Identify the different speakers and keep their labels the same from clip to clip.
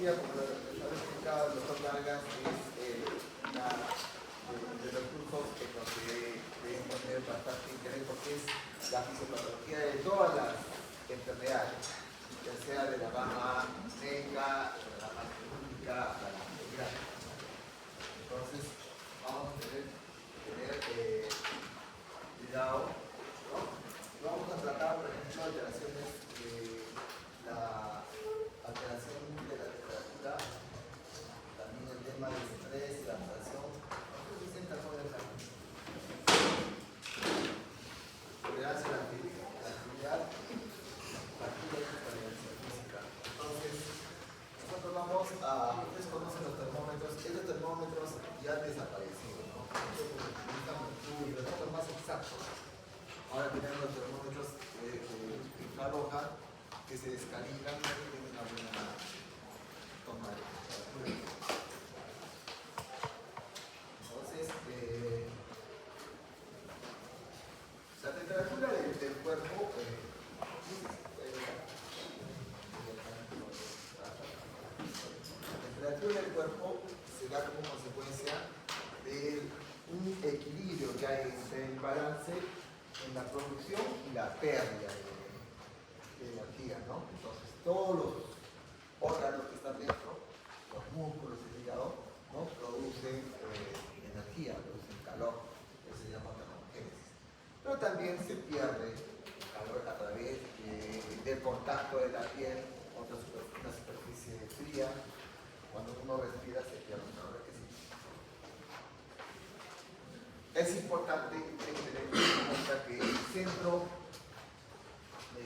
Speaker 1: terapia, como lo ha explicado el doctor Vargas, es de los cursos en los que deben tener bastante interés porque es la fisiopatología de todas las enfermedades, ya sea de la rama médica, de la rama quirúrgica, hasta la pediátrica. Entonces, vamos a tener cuidado, ¿no? Vamos a tratar, por ejemplo, alteraciones de la alteración de la temperatura, también el tema del estrés, la alteración. ¿Qué se sienta con el cambio? Tolerancia a la actividad, fatiga y tolerancia física. Entonces, nosotros vamos a, ustedes conocen los termómetros, estos termómetros ya han desaparecido, ¿no? Los termómetros más exactos. Ahora tenemos los termómetros infrarroja que se descalibran y tienen una buena toma de temperatura. Entonces, la temperatura del cuerpo la temperatura del cuerpo se da como consecuencia de un equilibrio que hay entre el balance en la producción y la pérdida de energía, ¿no? Entonces, todos los órganos que están dentro, los músculos, el hígado, ¿no? Producen energía, producen calor, eso se llama termogénesis. Pero también se pierde calor a través del contacto de la piel contra una superficie fría. Cuando uno respira se pierde el calor que sí. Es importante tener en cuenta que el centro de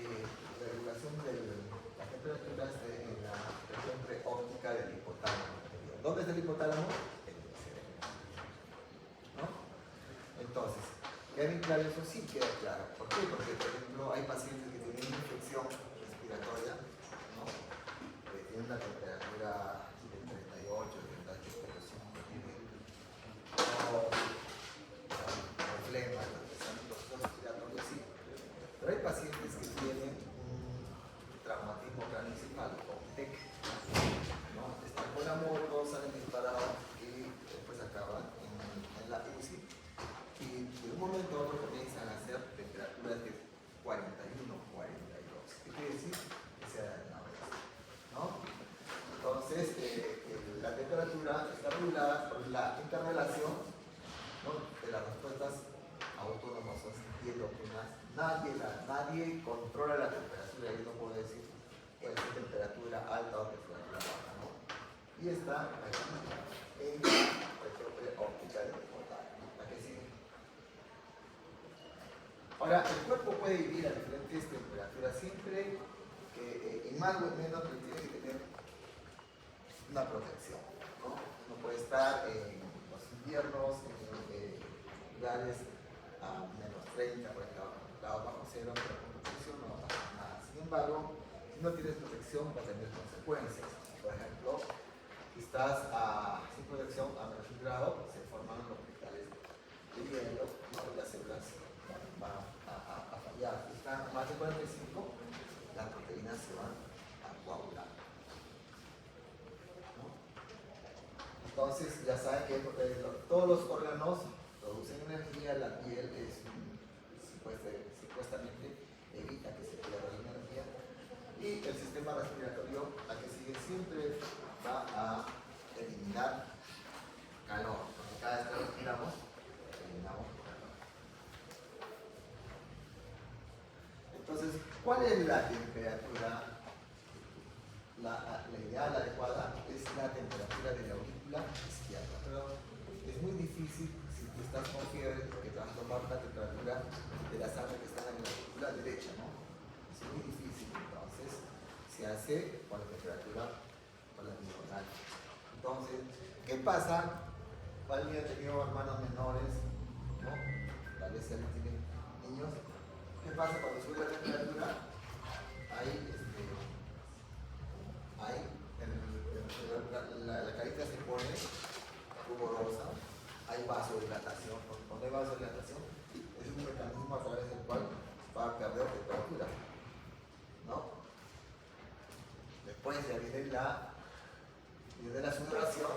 Speaker 1: regulación de la temperatura está en la región preóptica del hipotálamo. ¿Dónde está el hipotálamo? En el cerebro, ¿no? Entonces, ¿queda bien claro eso? Sí queda claro. ¿Por qué? Porque, por ejemplo, hay pacientes que tienen una infección respiratoria, ¿no? Tienen una temperatura de 38, 38, pero sí tienen flema, los respiratorios, sí. Pero hay pacientes que tienen un traumatismo craneoencefálico, o TEC, ¿no? Están con la moto, salen disparados y después acaban en la UCI. Y de un momento a otro comienzan a hacer temperaturas de 41, 42. ¿Qué quiere decir? Que se ha dañado esto, ¿no? Entonces, la temperatura está regulada por la interrelación, ¿no? De las respuestas autónomas y endógenas. Nadie controla la temperatura. Yo no puedo decir cuál es la temperatura alta o temperatura baja, ¿no? Y está aquí en la región preóptica del hipotálamo. ¿A qué sigue? Ahora, el cuerpo puede vivir a diferentes temperaturas siempre que en más o en menos pero tiene que tener una protección, ¿no? No puede estar en los inviernos en lugares a menos 30, 40 grados bajo cero, pero con protección no va a pasar nada. Sin embargo, si no tienes protección va a tener consecuencias. Por ejemplo, si estás sin protección a menos 1 grado, se forman los cristales de hielo, ¿no? Las células van a fallar. Si están más de 45, las proteínas se van a coagular, ¿no? Entonces, ya saben que todos los órganos producen energía, la piel es supuestamente evita que se pierda la energía y el sistema respiratorio, a que sigue, siempre va a eliminar calor, porque cada vez que respiramos, eliminamos calor. Entonces, ¿cuál es la temperatura? La ideal adecuada es la temperatura de la aurícula izquierda, pero es muy difícil si tú estás con fiebre porque te vas a tomar la temperatura de la sangre que está en la aurícula derecha, ¿no? Es muy difícil, entonces se hace con la temperatura con la diagonal. Entonces, ¿qué pasa? ¿Alguien ha tenido hermanos menores? ¿No? Tal vez alguien tiene niños. ¿Qué pasa cuando sube la temperatura? La carita se pone ruborosa, hay vasodilatación. Cuando hay vasodilatación, es un mecanismo a través del cual va a perder temperatura, ¿no? Después ya viene la y de la sudoración,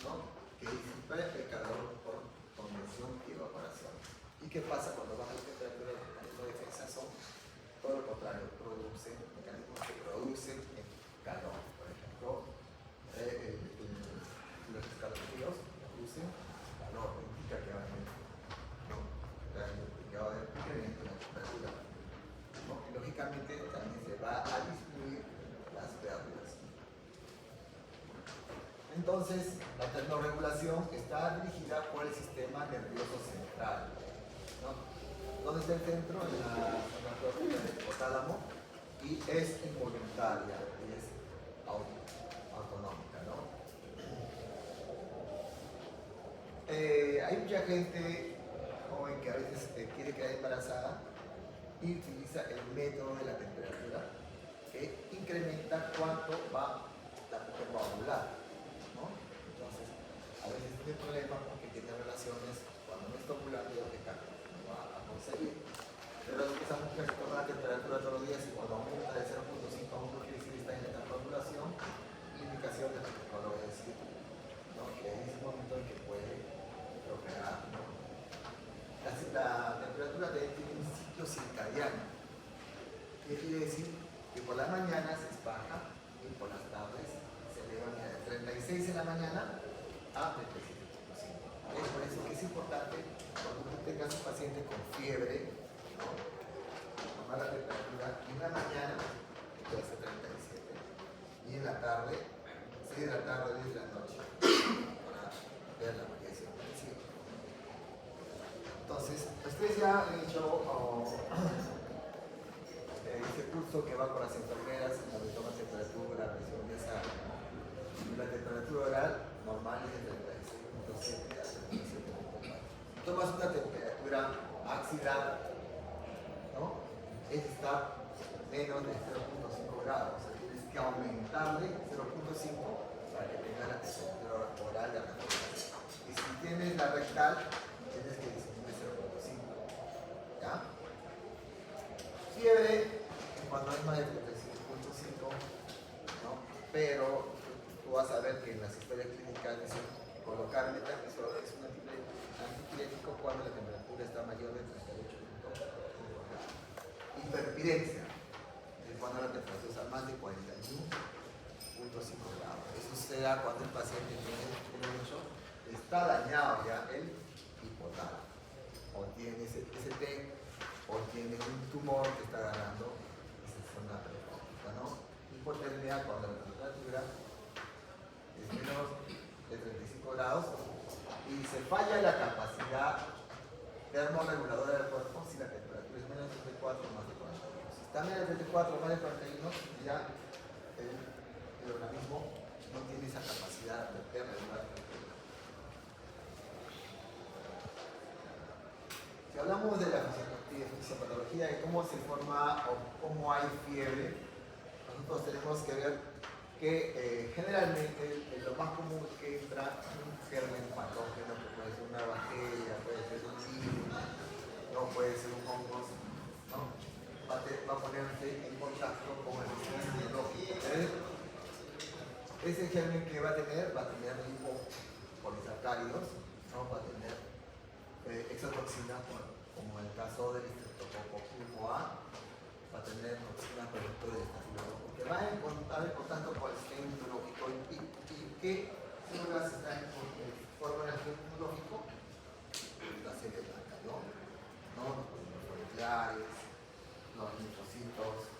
Speaker 1: ¿no? Que disipa el calor por convección y evaporación. ¿Y qué pasa cuando baja la temperatura? Los mecanismos de defensa son todo lo contrario, producen mecanismos que producen calor. Por ejemplo, los escalofríos producen calor, indica que va a haber, ¿no? Que va a haber incremento en la temperatura, ¿no? Y lógicamente también se va a disminuir las temperaturas. Entonces, la termorregulación está dirigida por el sistema nervioso central, ¿no? ¿Dónde está el centro? En la zona próxima del hipotálamo, y es involuntaria y es autonómica, ¿no? Hay mucha gente joven que a veces quiere quedar embarazada y utiliza el método de la temperatura, que incrementa cuánto va la mujer va a ovular, ¿no? Entonces, a veces tiene problemas porque tiene relaciones cuando no está ovulando y no va a conseguir. Pero esa mujer se toma la temperatura todos los días y cuando aumenta de 0.5 a 1 quiere decir que está en la etapa de ovulación, indicación de lo que acabo de decir, ¿no? Que es ese momento en que puede procrear, ¿no? La temperatura tiene un ciclo circadiano. ¿Qué quiere decir? Que por las mañanas es baja y por las tardes se eleva de 36 en la mañana a 37.5. Es por eso que es importante cuando usted tenga a su paciente con fiebre, ¿no? Tomar la temperatura en la mañana, que puede ser 37, y en la tarde, 6 de la tarde, 10 de la noche, para ver la variación. Entonces, ustedes ya han hecho ese curso que va con las enfermeras, donde toman temperatura, presión nasal. La temperatura oral normal es de 36.7 a 37.4. Tomas una temperatura axilar, ¿no? Es estar menos de 0.5 grados, o sea, tienes que aumentarle 0.5 para que tengas la temperatura oral de la respiración. Y si tienes la rectal, tienes que disminuir 0.5, ¿ya? Fiebre, cuando hay más de 35.5, ¿no? Pero tú vas a ver que en las historias clínicas dicen colocar metamizol es un antipirético cuando la temperatura está mayor de 38.5 grados. Hiperpiresia es cuando la temperatura está más de 41.5 grados. Eso se da cuando el paciente está dañado ya el hipotálamo, o tiene ST, o tiene un tumor que está agarrando esa zona periférica, ¿no? Hipotermia cuando la temperatura es menos de 35 grados y se falla la capacidad termorreguladora del cuerpo si la temperatura es menos de 34 o más de 41. Si está menos de 34 o más de 41, ya el organismo no tiene esa capacidad de regular. Si hablamos de la fisiopatología, de cómo se forma o cómo hay fiebre, nosotros tenemos que ver que generalmente lo más común es que entra un germen patógeno, que puede ser una bacteria, puede ser un virus, no puede ser un hongos, ¿no? Va a ponerse en contacto con el sistema inmunológico. Ese germen que va a tener lipopolisacáridos, ¿no? Va a tener exotoxinas, como en el caso del Streptococcus pulmo A, va a tener toxinas, por ejemplo, del estafilococo, que va a encontrar en contacto con el sistema inmunológico. ¿Y qué células están forman el sistema inmunológico? La célula blanca, ¿no? Los folliculares, los linfocitos,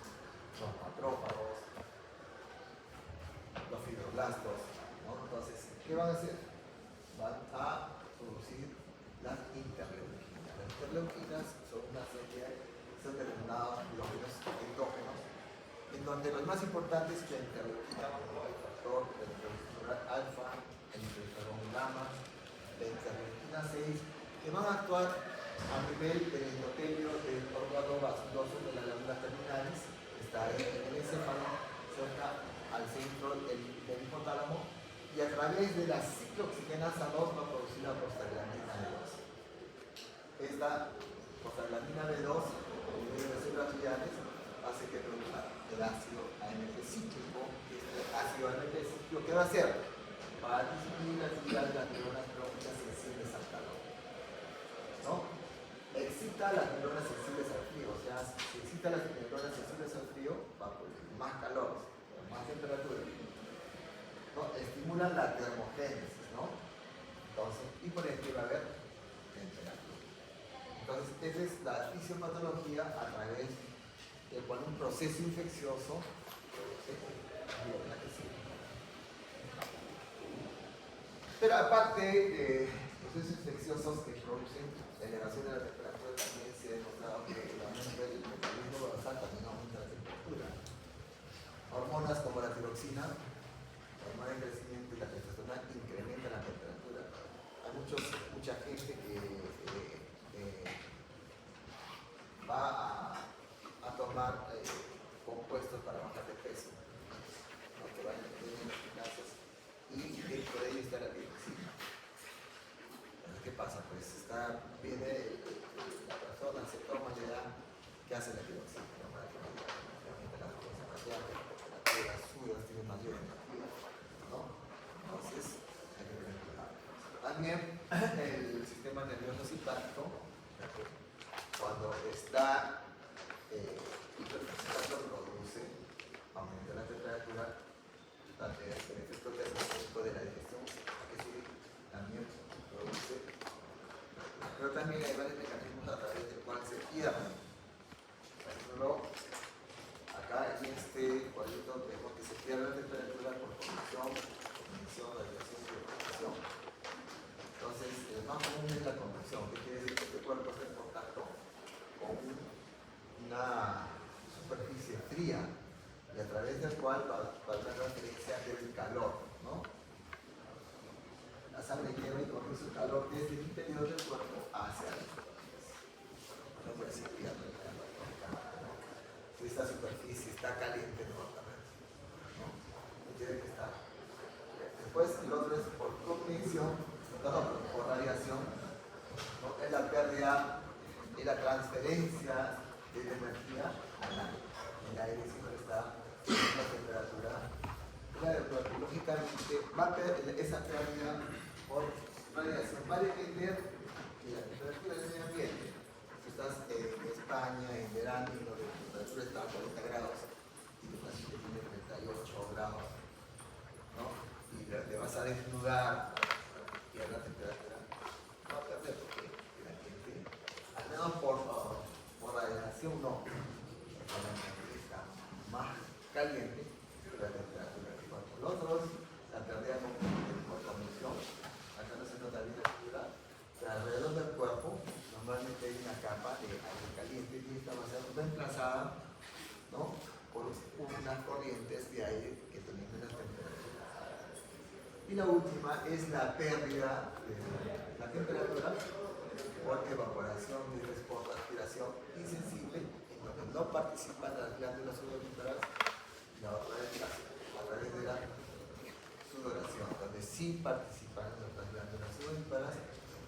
Speaker 1: los macrófagos, los fibroblastos, ¿no? Entonces, ¿qué van a hacer? Van a producir las interleuquinas. Las interleuquinas son una serie, son denominados glóbulos endógenos, en donde los más importantes que la interleuquina, el factor del interleuquina alfa, el interleuquina gamma, la interleuquina 6, que van a actuar a nivel del endotelio del órgano vasculoso de las glándulas terminales, que está en el encéfalo, cerca al centro del hipotálamo, y a través de la ciclooxigenasa 2 va a producir la prostaglandina B2. Esta prostaglandina B2, en medio de células gliales, hace que produzca el ácido AMP cíclico. Este ácido AMP cíclico, ¿qué va a hacer? Va a disminuir la actividad de las neuronas tróficas sensibles al calor, ¿no? Excita las neuronas sensibles al frío, o sea, si excita las neuronas sensibles al frío, va a producir más calor, más temperatura, ¿no? Estimula la termogénesis, ¿no? Entonces, y por ende va a haber temperatura. Entonces, esa es la fisiopatología a través de cual un proceso infeccioso produce biología. Pero aparte de procesos infecciosos que producen elevación de la temperatura, también se ha demostrado que el aumento del mecanismo basal también aumenta la temperatura. Hormonas como la tiroxina, la hormona de crecimiento y la testosterona incrementan la temperatura. Hay mucha gente que va a tomar compuestos para bajar de peso, ¿no? Que van en las casas, y dentro de ello está la tiroxina. ¿Qué pasa? Pues viene la persona, se toma, le da, ¿qué hace la tiroxina? Aumenta la fuerza cardíaca, la temperatura, sudas, tiene mayor energía, ¿no? Entonces, hay que tener cuidado. También el sistema nervioso simpático, cuando está hiperexcitado, produce, aumenta la temperatura, el efecto termogénico de la digestión, que también produce. Pero también hay varios mecanismos a través del cual se pierde. Por ejemplo, acá en este cuadrito vemos que se pierde la temperatura por convección, radiación y evaporación. Entonces, el más común es la convección, que quiere decir que este cuerpo está en contacto con una superficie fría y a través del cual va a haber la transferencia del calor, ¿no? La sangre lleva y conduce el calor desde el interior del cuerpo hacia la superficie. No puede ser pierde el calor, ¿no? Si esta superficie está caliente, no va a perder, ¿no? Tiene que estar. Después, el otro es por convección, por radiación, ¿no? Es la pérdida y la transferencia de la energía al aire. El aire siempre está en una temperatura. Lógicamente, va a perder esa pérdida por radiación. Va a depender de la temperatura del medio ambiente. Si estás en España, en verano, y la temperatura está a 40 grados, y tu paciente tiene 38 grados, ¿no? Y te vas a desnudar y a la temperatura, no va a perder porque el ambiente, al menos por radiación, no. El ambiente está más caliente que la temperatura del cuerpo. Los otros la perdemos por convección. Acá no se nota bien la figura, pero alrededor del cuerpo normalmente hay una capa de aire caliente y esta va a ser reemplazada, ¿no? Por unas corrientes de aire que tienen menos temperatura. Y la última es la pérdida de la temperatura por evaporación, por respiración insensible, en donde no participan las glándulas sudoríparas, y la otra es a través de la sudoración, donde sí participan las glándulas sudoríparas,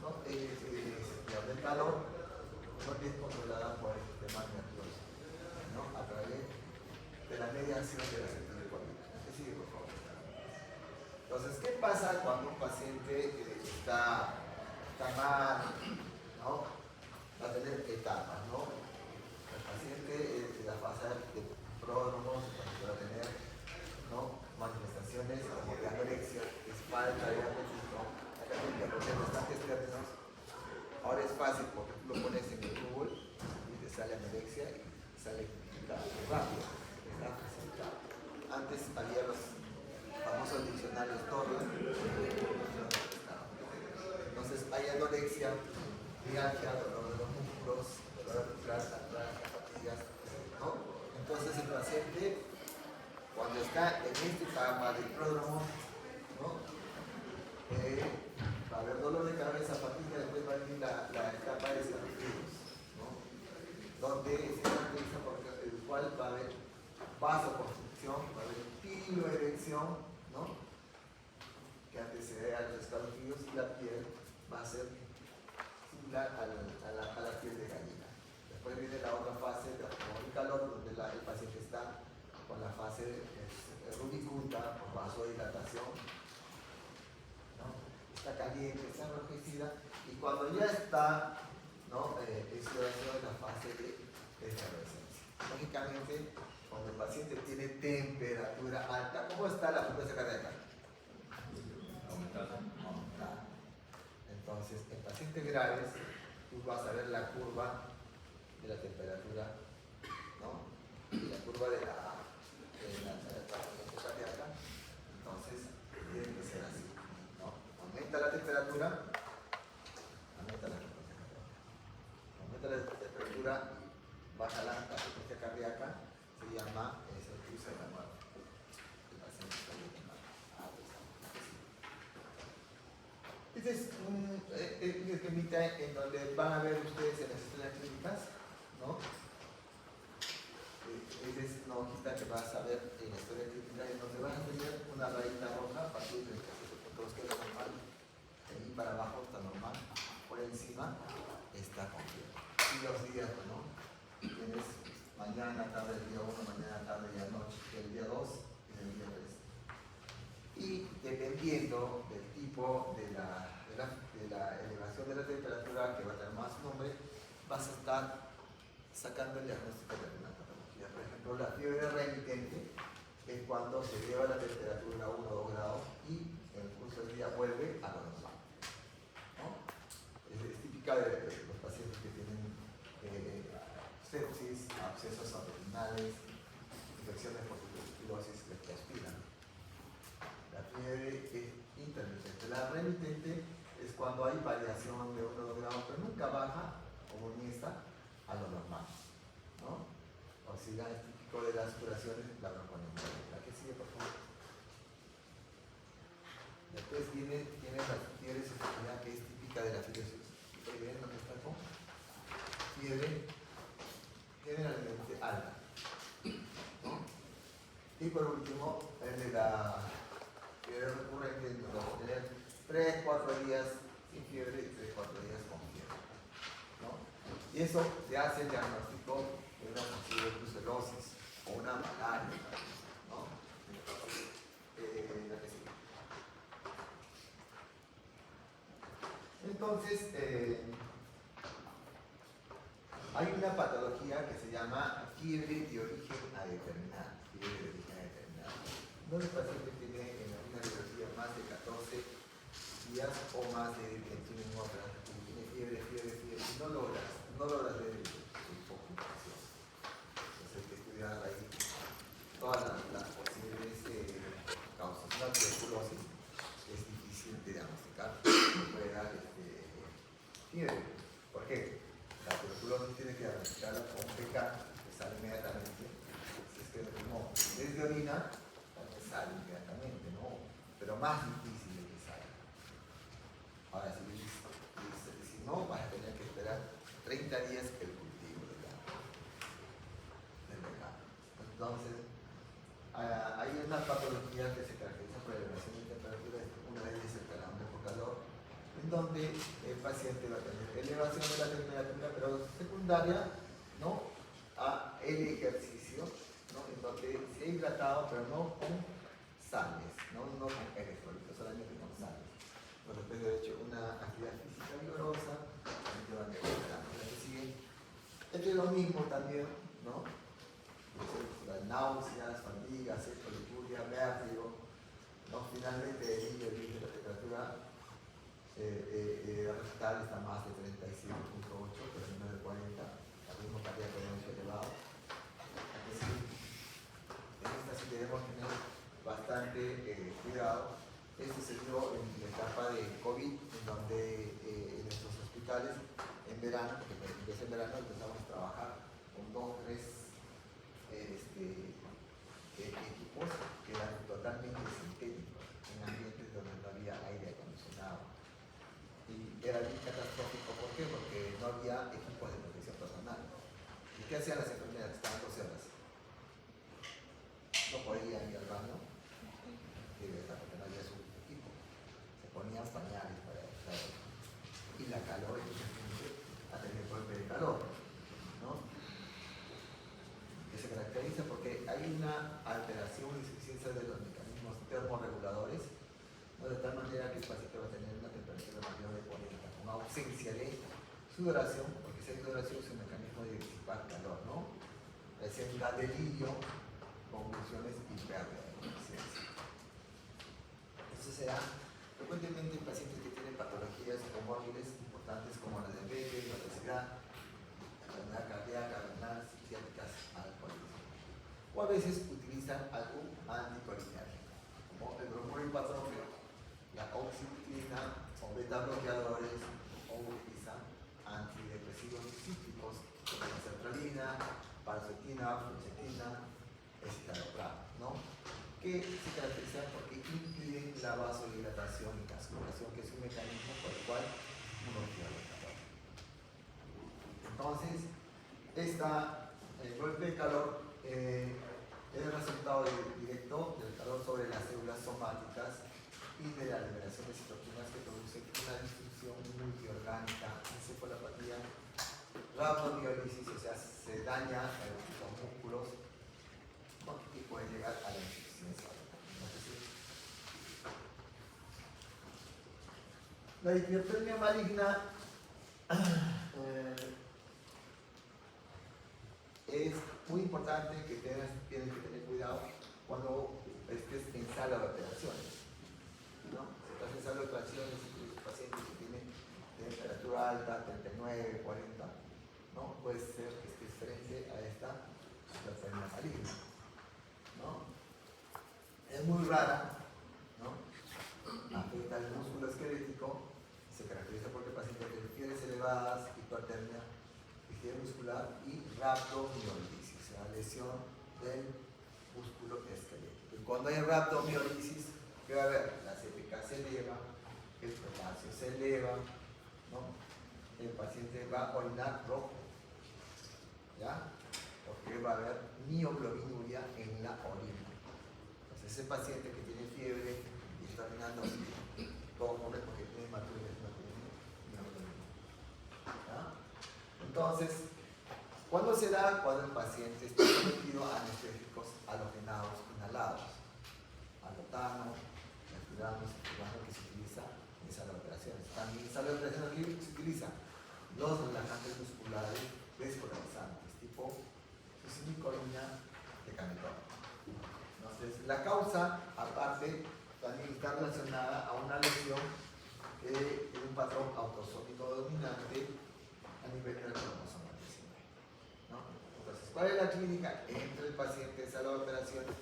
Speaker 1: ¿no? El calor no es controlada por el sistema nervioso, ¿no? A través de la mediación de la acetilcolina. Sigue, por favor. Entonces, ¿qué pasa cuando un paciente está mal, ¿no? Va a tener etapas, ¿no? El paciente en la fase de pródromos va a tener, ¿no? Manifestaciones como de anorexia, espalda y apetito. Acá tienen que aprender bastantes términos. Ahora es fácil porque tú lo pones en el Google y te sale anorexia y sale rápido. Está facilitado. Antes había los famosos diccionarios Torres. Entonces hay anorexia, mialgia, dolor de los músculos, dolor articular, zapatillas, ¿no? Entonces el paciente, cuando está en esta etapa del pródromo, ¿no? Va a haber dolor de cabeza, fatiga, después va a venir la etapa de escalofríos, ¿no? Donde se caracteriza por el cual va a haber vasoconstricción, va a haber piloerección, ¿no? Que antecede a los escalofríos, y la piel va a ser similar a la piel de gallina. Después viene la otra fase de el calor, donde el paciente está con la fase rubicunda por vasodilatación, ¿no? Está caliente, está enrojecida, y cuando ya está, ¿no? Eso es la fase de efervescencia. Lógicamente, cuando el paciente tiene temperatura alta, ¿cómo está la frecuencia cardíaca? Aumentada. Entonces, en pacientes graves, tú vas a ver la curva de la temperatura, ¿no? Y la curva de la frecuencia cardíaca. Entonces, tiene que ser así, ¿no? Aumenta la temperatura, aumenta la frecuencia cardíaca. Aumenta la temperatura, baja la frecuencia cardíaca, se llama el cruce de la muerte. El paciente está bien quemado. Este es un esquemita en donde van a ver ustedes en las historias clínicas, ¿no? Esa es una hojita que vas a ver en la historia clínica, en donde vas a tener una rayita roja a partir del 37.2, que es lo normal. De ahí para abajo está normal, por encima está con fiebre. Y los días, ¿no? Tienes mañana, tarde, el día 1, mañana, tarde y noche, el día 2 y el día 3. Y dependiendo del tipo de la elevación de la temperatura, que va a tener más nombre, vas a estar sacando el diagnóstico de alguna patología. Por ejemplo, la fiebre remitente es cuando se eleva la temperatura a 1 o 2 grados y en el curso del día vuelve a lo normal, ¿no? Es típica de los pacientes que tienen sepsis, abscesos abdominales, infecciones por tuberculosis leptospira. La fiebre es intermitente. La remitente es cuando hay variación de 1 o 2 grados, pero nunca baja, como en esta, a lo normal, ¿no? O sea, es típico de las curaciones, la bronconemia. La que sigue, por favor. Después tiene la fiebre sufragida, que es típica de la fiebre. ¿Ven lo que está con? Fiebre generalmente alta, ¿no? Y por último, el de la fiebre recurrente, donde vamos a tener 3-4 días sin fiebre y 3-4 días con fiebre, ¿no? Y eso se hace el diagnóstico de una posible brucelosis o una malaria, ¿no? La que sigue. Entonces, hay una patología que se llama fiebre de origen a determinar. Fiebre de origen a determinar. Donde el paciente tiene en una biología más de 14 días o más de 21 horas. Tiene fiebre, y no logras ver su ocupación. Entonces hay que estudiar ahí todas las posibles causas. Una tuberculosis es difícil de diagnosticar, no puede dar fiebre. ¿Por qué? La tuberculosis tiene que diagnosticarla con PK, que sale inmediatamente. Si es que no, desde orina, también sale inmediatamente, ¿no? Pero más difícil de que salga. Ahora, si no, vas a tener que esperar 30 días el cultivo del mercado. Entonces, hay unas patologías que se caracterizan por elevación de temperatura. Una de ellas es el calambre por calor, en donde el paciente va a tener elevación de la temperatura, pero secundaria, ¿no?, a el ejercicio, ¿no?, en donde se ha hidratado, pero no con sales, no con electrolitos, solamente con sales. Bueno, después de haber hecho una actividad física vigorosa, te van a quedar. La que sigue es de lo mismo también, ¿no? Las náuseas, fatiga, cefalorragia, vértigo, ¿no? Finalmente el nivel de la temperatura rectal está más de 37.8, pero menos de 40, el ritmo cardíaco es elevado. En esta sí debemos tener bastante cuidado. Esto se dio en la etapa de COVID, en donde en nuestros hospitales, en verano, porque empecé en verano, empezamos a trabajar con 2 o 3 equipos que eran totalmente sintéticos, en ambientes donde no había aire acondicionado. Y era bien catastrófico, ¿por qué? Porque no había equipos de protección personal. ¿Y qué hacían las enfermeras? caracteriza porque hay una alteración o insuficiencia de los mecanismos termorreguladores, ¿no? De tal manera que el paciente va a tener una temperatura mayor de 40, con ausencia de sudoración, porque esa sudoración es un mecanismo de disipar calor, ¿no? Presenta delirio, convulsiones y pérdida de conciencia. Eso se da frecuentemente en pacientes que tienen patologías comórbiles importantes como la diabetes, la obesidad, la enfermedad cardíaca, renal, psiquiátricas, alcoholismo. O a veces utilizan algún anticolinérgico, como el bromuro hipatrópico, la oxybutina o beta bloqueadores, o utilizan antidepresivos cíclicos como la sertralina, paroxetina, fluoxetina, escitalopram, ¿no? Que se caracterizan porque impiden la vasodilatación y vasculación, que es un mecanismo por el cual uno pierde el calor. Entonces, el golpe de calor es el resultado directo del calor sobre las células somáticas y de la liberación de citoquinas que produce una disfunción multiorgánica, encefalopatía, rhabdomiólisis, o sea, se daña los músculos, ¿no? Y puede llegar a la insuficiencia. La hipertermia maligna es muy importante que tienes que tener cuidado cuando estés en sala de operaciones, ¿no? Si estás en sala de operaciones y tu paciente que tiene temperatura alta, 39, 40, ¿no? Puede ser que estés frente a esta hipertermia maligna, ¿no? Es muy rara, ¿no? Afecta al músculo esquelético, se caracteriza por el paciente tiene fiebres elevadas, hipertermia, rigidez muscular y rhabdomiólisis, o sea, lesión del músculo esquelético. Y cuando hay rhabdomiólisis, ¿qué va a haber? La CPK se eleva, el potasio se eleva, ¿no? El paciente va a orinar rojo, ¿ya? Porque va a haber mioglobinuria en la orina. Entonces, ese paciente que tiene fiebre y está orinando todo come porque tiene hematurias, no tiene mioglobina. ¿Ya? Entonces, ¿cuándo se da? Cuando el paciente está sometido a anestésicos halogenados inhalados, alotano, mercurano, que se utiliza en sala de operaciones. También en sala de operaciones se utilizan los relajantes musculares despolarizantes, tipo succinilcolina de Canetón. Entonces, la causa, aparte, también está relacionada a una lesión de un patrón autosómico dominante a nivel del cromosoma 19, ¿no? Entonces, ¿cuál es la clínica? Entra el paciente en sala de operaciones,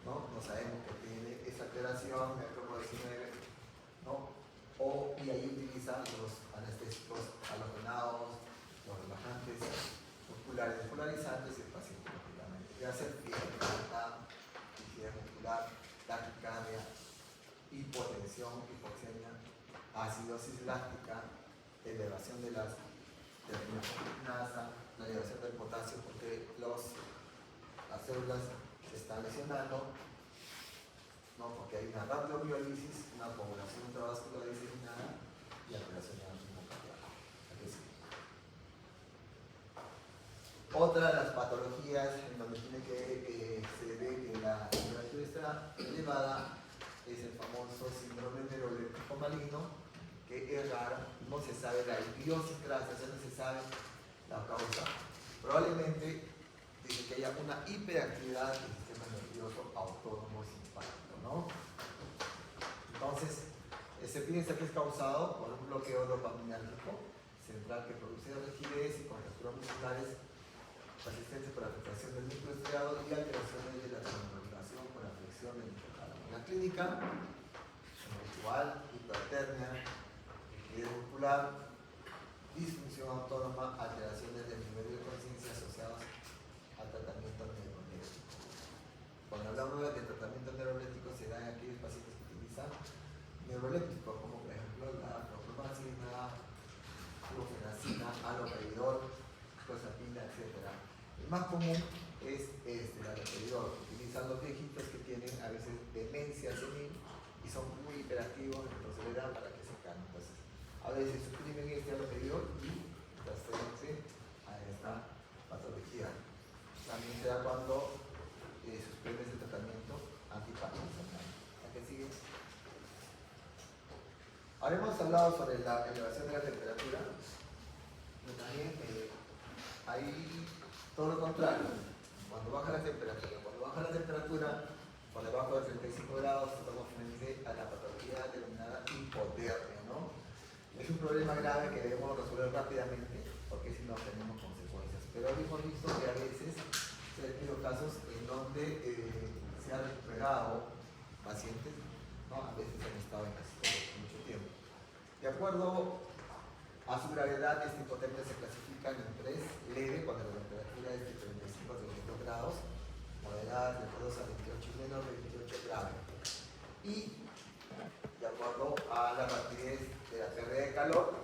Speaker 1: ¿no? No sabemos que tiene esa alteración del cromosoma 19, ¿no? Y ahí utilizan los anestésicos halogenados, los relajantes musculares despolarizantes y el paciente lógicamente ya hace fiebre alta, rigidez muscular, taquicardia, hipotensión, hipoxemia, acidosis láctica, elevación de las terminasa, la elevación del potasio porque las células se están lesionando, ¿no? Porque hay una rhabdomiólisis, una coagulación intravascular diseminada y alteración del ritmo cardíaco. Otra de las patologías en donde tiene que se ve que la temperatura está elevada es el famoso síndrome neuroléptico maligno, que es raro, no se sabe la idiosincrasia, no se sabe la causa. Probablemente dice que haya una hiperactividad del sistema nervioso autónomo simpático, ¿no? Entonces, se piensa que es causado por un bloqueo dopaminérgico central que produce rigidez y contracturas musculares persistentes por afectación del núcleo estriado y alteraciones de la termorregulación por la flexión del hipotálamo. En la clínica, igual, hipertermia, rigidez muscular, disfunción autónoma, alteraciones del nivel de conciencia asociados al tratamiento neurolético. Cuando hablamos de tratamiento neurolético se da en aquellos pacientes que utilizan neurolépticos, como por ejemplo la clofenacina, flufenacina, haloperidol, clozapina, etc. El más común es el haloperidol. Utilizan los viejitos que tienen a veces demencia senil y son muy hiperactivos, entonces le dan para que se calmen. Entonces, a veces suprimen este haloperidol y transfieren a esta patología. La también se da cuando suspendes el tratamiento antiparkinsoniano. ¿A qué sigue? Ahora hemos hablado sobre la elevación de la temperatura, pero también hay todo lo contrario. Cuando baja la temperatura por debajo de 35 grados, estamos frente a la patología denominada hipotermia, ¿no? Es un problema grave que debemos resolver rápidamente, porque si no tenemos consecuencias. Pero hemos visto que a veces se han tenido casos en donde se han recuperado pacientes, ¿no? A veces han estado en casi mucho tiempo. De acuerdo a su gravedad, esta hipotermia se clasifica en 3: leve, cuando la temperatura es de 35 a 32 grados, moderada de 2 a 28 y menos de 28 grave. Y de acuerdo a la rapidez de la pérdida de calor,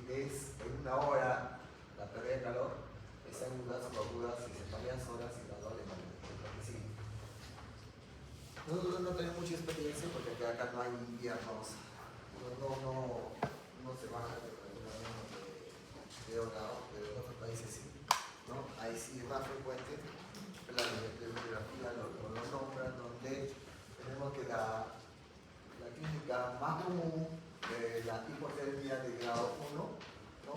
Speaker 1: es en una hora la pérdida de calor, es agudas o agudas y se varias horas y gradualmente. Nosotros no tenemos mucha experiencia porque acá no hay inviernos, no se baja la temperatura de 2 grados, pero en otros países sí, ¿no? Ahí sí es más frecuente, la bibliografía lo nombra, donde tenemos que la clínica más común de la hipotermia de grado 1, ¿no?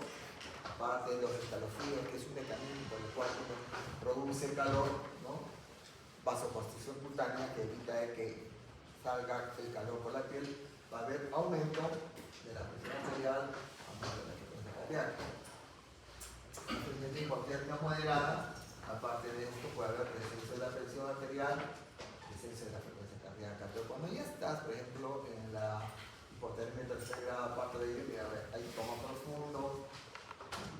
Speaker 1: Aparte de los escalofríos, que es un mecanismo por el cual uno produce calor, ¿no? Vasoconstricción cutánea, que evita que salga el calor por la piel, va a haber aumento de la presión arterial, aumento de la frecuencia cardíaca. En hipotermia moderada, aparte de esto, puede haber descenso de la presión arterial, descenso de la frecuencia cardíaca. Pero cuando ya estás, por ejemplo, en la hipotermia de 3er grado, aparte de ello, hay coma profundo,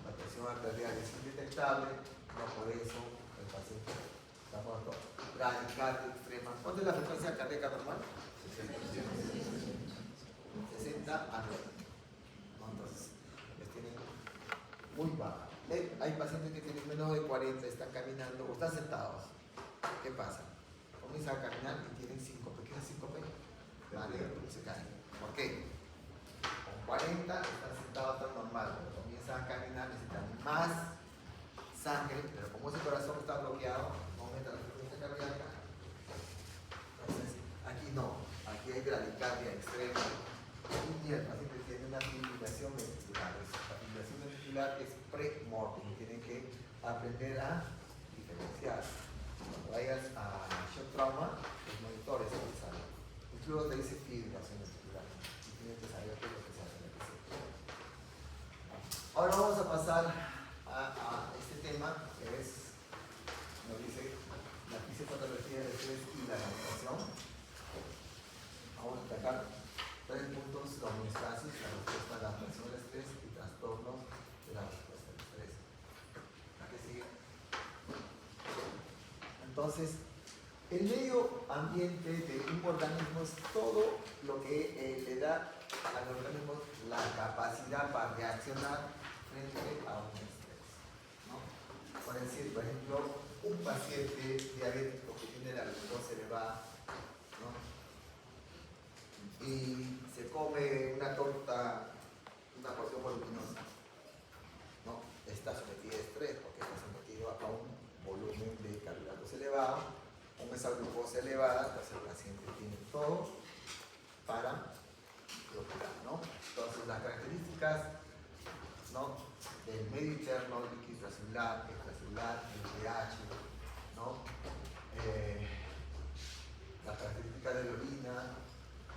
Speaker 1: la presión arterial es indetectable, no por eso el paciente está muerto. Bradicardia extrema. ¿Cuánto es la frecuencia cardíaca normal? 60 a 90. Entonces, les tienen muy baja. Hay pacientes que tienen menos de 40, están caminando o están sentados. ¿Qué pasa? Comienzan a caminar y tienen síncope. ¿Qué es síncope? Vale, se caen. ¿Por qué? Con 40 están sentados tan normal. Cuando comienzan a caminar necesitan más sangre, pero como ese corazón está bloqueado, no aumenta la frecuencia cardíaca. Entonces, aquí no. Aquí hay bradicardia extrema. Y el paciente tiene una fibrilación ventricular. La fibrilación ventricular es pre-mortem. Tienen que aprender a diferenciar. Cuando vayas a shock trauma, los monitores se saben. Incluso te dice fibrilación ventricular. Y tienes que saber qué es lo que se hace en el paciente. Ahora vamos a pasar a este tema, que es, nos dice, la fisiopatología del estrés y la adaptación. Vamos a destacar 3 puntos: la homeostasis, la respuesta a la adaptación del estrés y trastornos de la respuesta al estrés. ¿A qué sigue? Entonces, el medio ambiente de un organismo es todo lo que le da al organismo la capacidad para reaccionar frente a un estrés, ¿no? Por decir, por ejemplo, un paciente diabético que tiene la glucosa elevada, ¿no? Y se come una torta, una porción voluminosa, ¿no? Está sometido a estrés porque está sometido a un volumen de carbohidratos elevado, con esa glucosa elevada, entonces el paciente tiene todo para bloquear, ¿no? Entonces las características, ¿no?, del medio interno, líquido intracelular, extracelular, el pH, ¿no? Las características de la orina,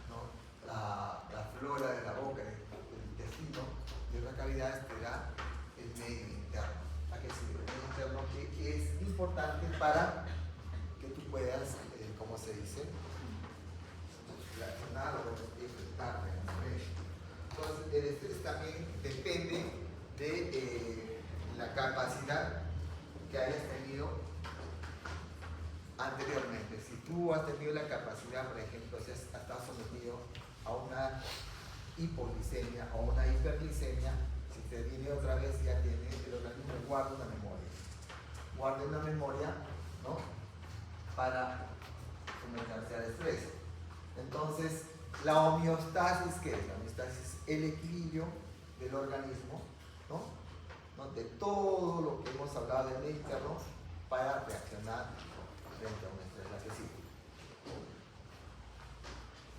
Speaker 1: ¿no? La flora de la boca, del intestino, de otras cavidades te da el medio interno. ¿A qué sirve? El medio interno que es importante para que tú puedas, ¿cómo se dice?, reaccionar o enfrentar. Entonces, el estrés también depende de la capacidad que hayas tenido anteriormente. Si tú has tenido la capacidad, por ejemplo, si has estado sometido a una hipoglicemia o una hiperglicemia, si te viene otra vez, ya tiene el organismo, guarda una memoria. Guarda una memoria, ¿no?, para someterse al estrés. Entonces, la homeostasis, ¿qué es? La homeostasis es el equilibrio del organismo, ¿no?, de todo lo que hemos hablado del medio interno para reaccionar frente a un estrés, la que sigue.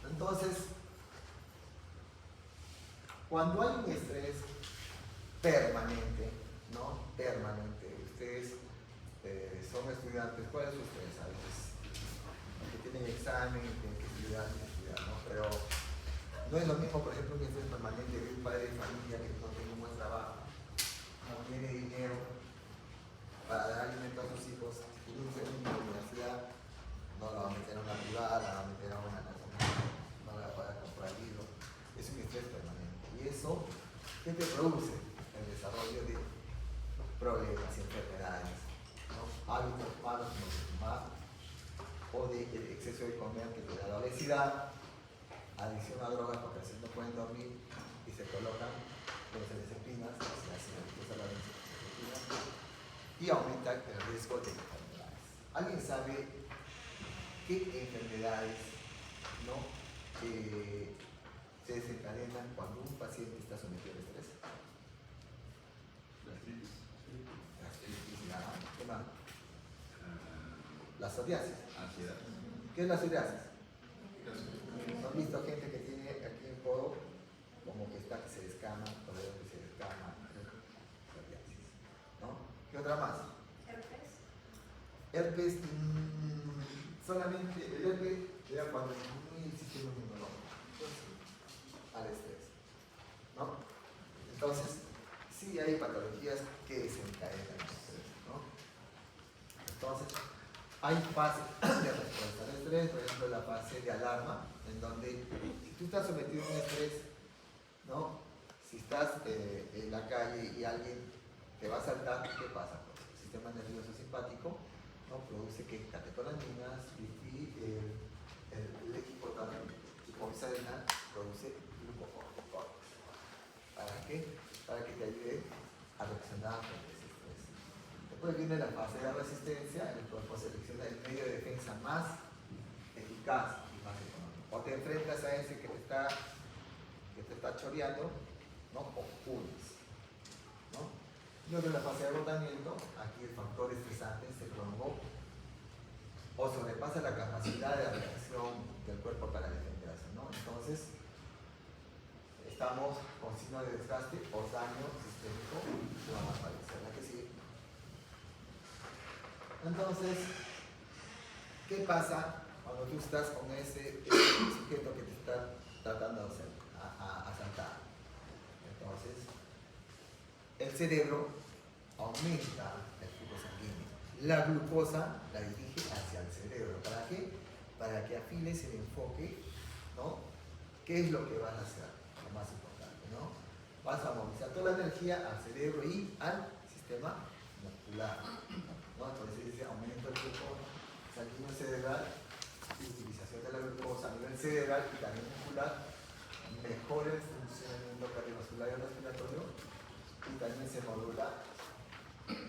Speaker 1: Entonces, cuando hay un estrés permanente, ¿no? Permanente, ustedes son estudiantes, ¿cuál es su estrés? A veces, que tienen examen y tienen que estudiar, ¿no? Pero no es lo mismo, por ejemplo, un estrés permanente de un padre de familia que no tiene un buen trabajo, no tiene dinero para dar alimento a sus hijos, si tiene un segundo en la universidad, no la va a meter a una privada, la va a meter a una nacional, no la va a comprar libros, es un estrés permanente. Y eso, ¿qué te produce? El desarrollo de problemas y enfermedades, ¿no? Hábitos malos como el fumar, o de exceso de comer que te da la obesidad, adicción a drogas porque a veces no pueden dormir y se colocan benzodiazepinas, se hacen adictos a la benzodiazepina y aumenta el riesgo de enfermedades. ¿Alguien sabe qué enfermedades, ¿no? Se desencadenan cuando un paciente está sometido al estrés? ¿Qué más? La psoriasis.
Speaker 2: Ansiedad.
Speaker 1: ¿Qué es la psoriasis? ¿Han visto gente que tiene aquí el codo como que está que se descama, todo que se descama? Psoriasis, ¿no? ¿Qué otra más?
Speaker 3: Herpes.
Speaker 1: Herpes, solamente el herpes era cuando disminuye el sistema inmunológico al estrés, ¿no? Entonces, sí hay patologías que desencadenan el estrés, ¿no? Entonces, hay fases de respuesta al estrés, por ejemplo, la fase de alarma, en donde si tú estás sometido a un estrés, ¿no? Si estás en la calle y alguien te va a saltar, ¿qué pasa? Pues el sistema nervioso simpático, ¿no? Produce que catecolaminas y el hipotálamo produce glucocorticoides. ¿Para qué? Para que te ayude a reaccionar frente a ese estrés. Después viene la fase de resistencia, el cuerpo selecciona el medio de defensa más eficaz y más económico. O te enfrentas a ese que te está choreando, ¿no? O huyes, ¿no? Luego en la fase de agotamiento, aquí el factor estresante se prolongó o sobrepasa la capacidad de reacción del cuerpo para defenderse, ¿no? Entonces, estamos con signo de desgaste o daño sistémico, vamos a aparecer la que sigue. Entonces, ¿qué pasa cuando tú estás con ese sujeto que te está tratando de asaltar? Entonces, el cerebro aumenta el flujo sanguíneo. La glucosa la dirige hacia el cerebro. ¿Para qué? Para que afiles el enfoque, ¿no? ¿Qué es lo que vas a hacer? Lo más importante, ¿no? Vas a movilizar toda la energía al cerebro y al sistema muscular, ¿no? Entonces dice aumento del flujo sanguíneo cerebral y utilización de la glucosa a nivel cerebral y también muscular, mejora el funcionamiento cardiovascular y respiratorio y también se modula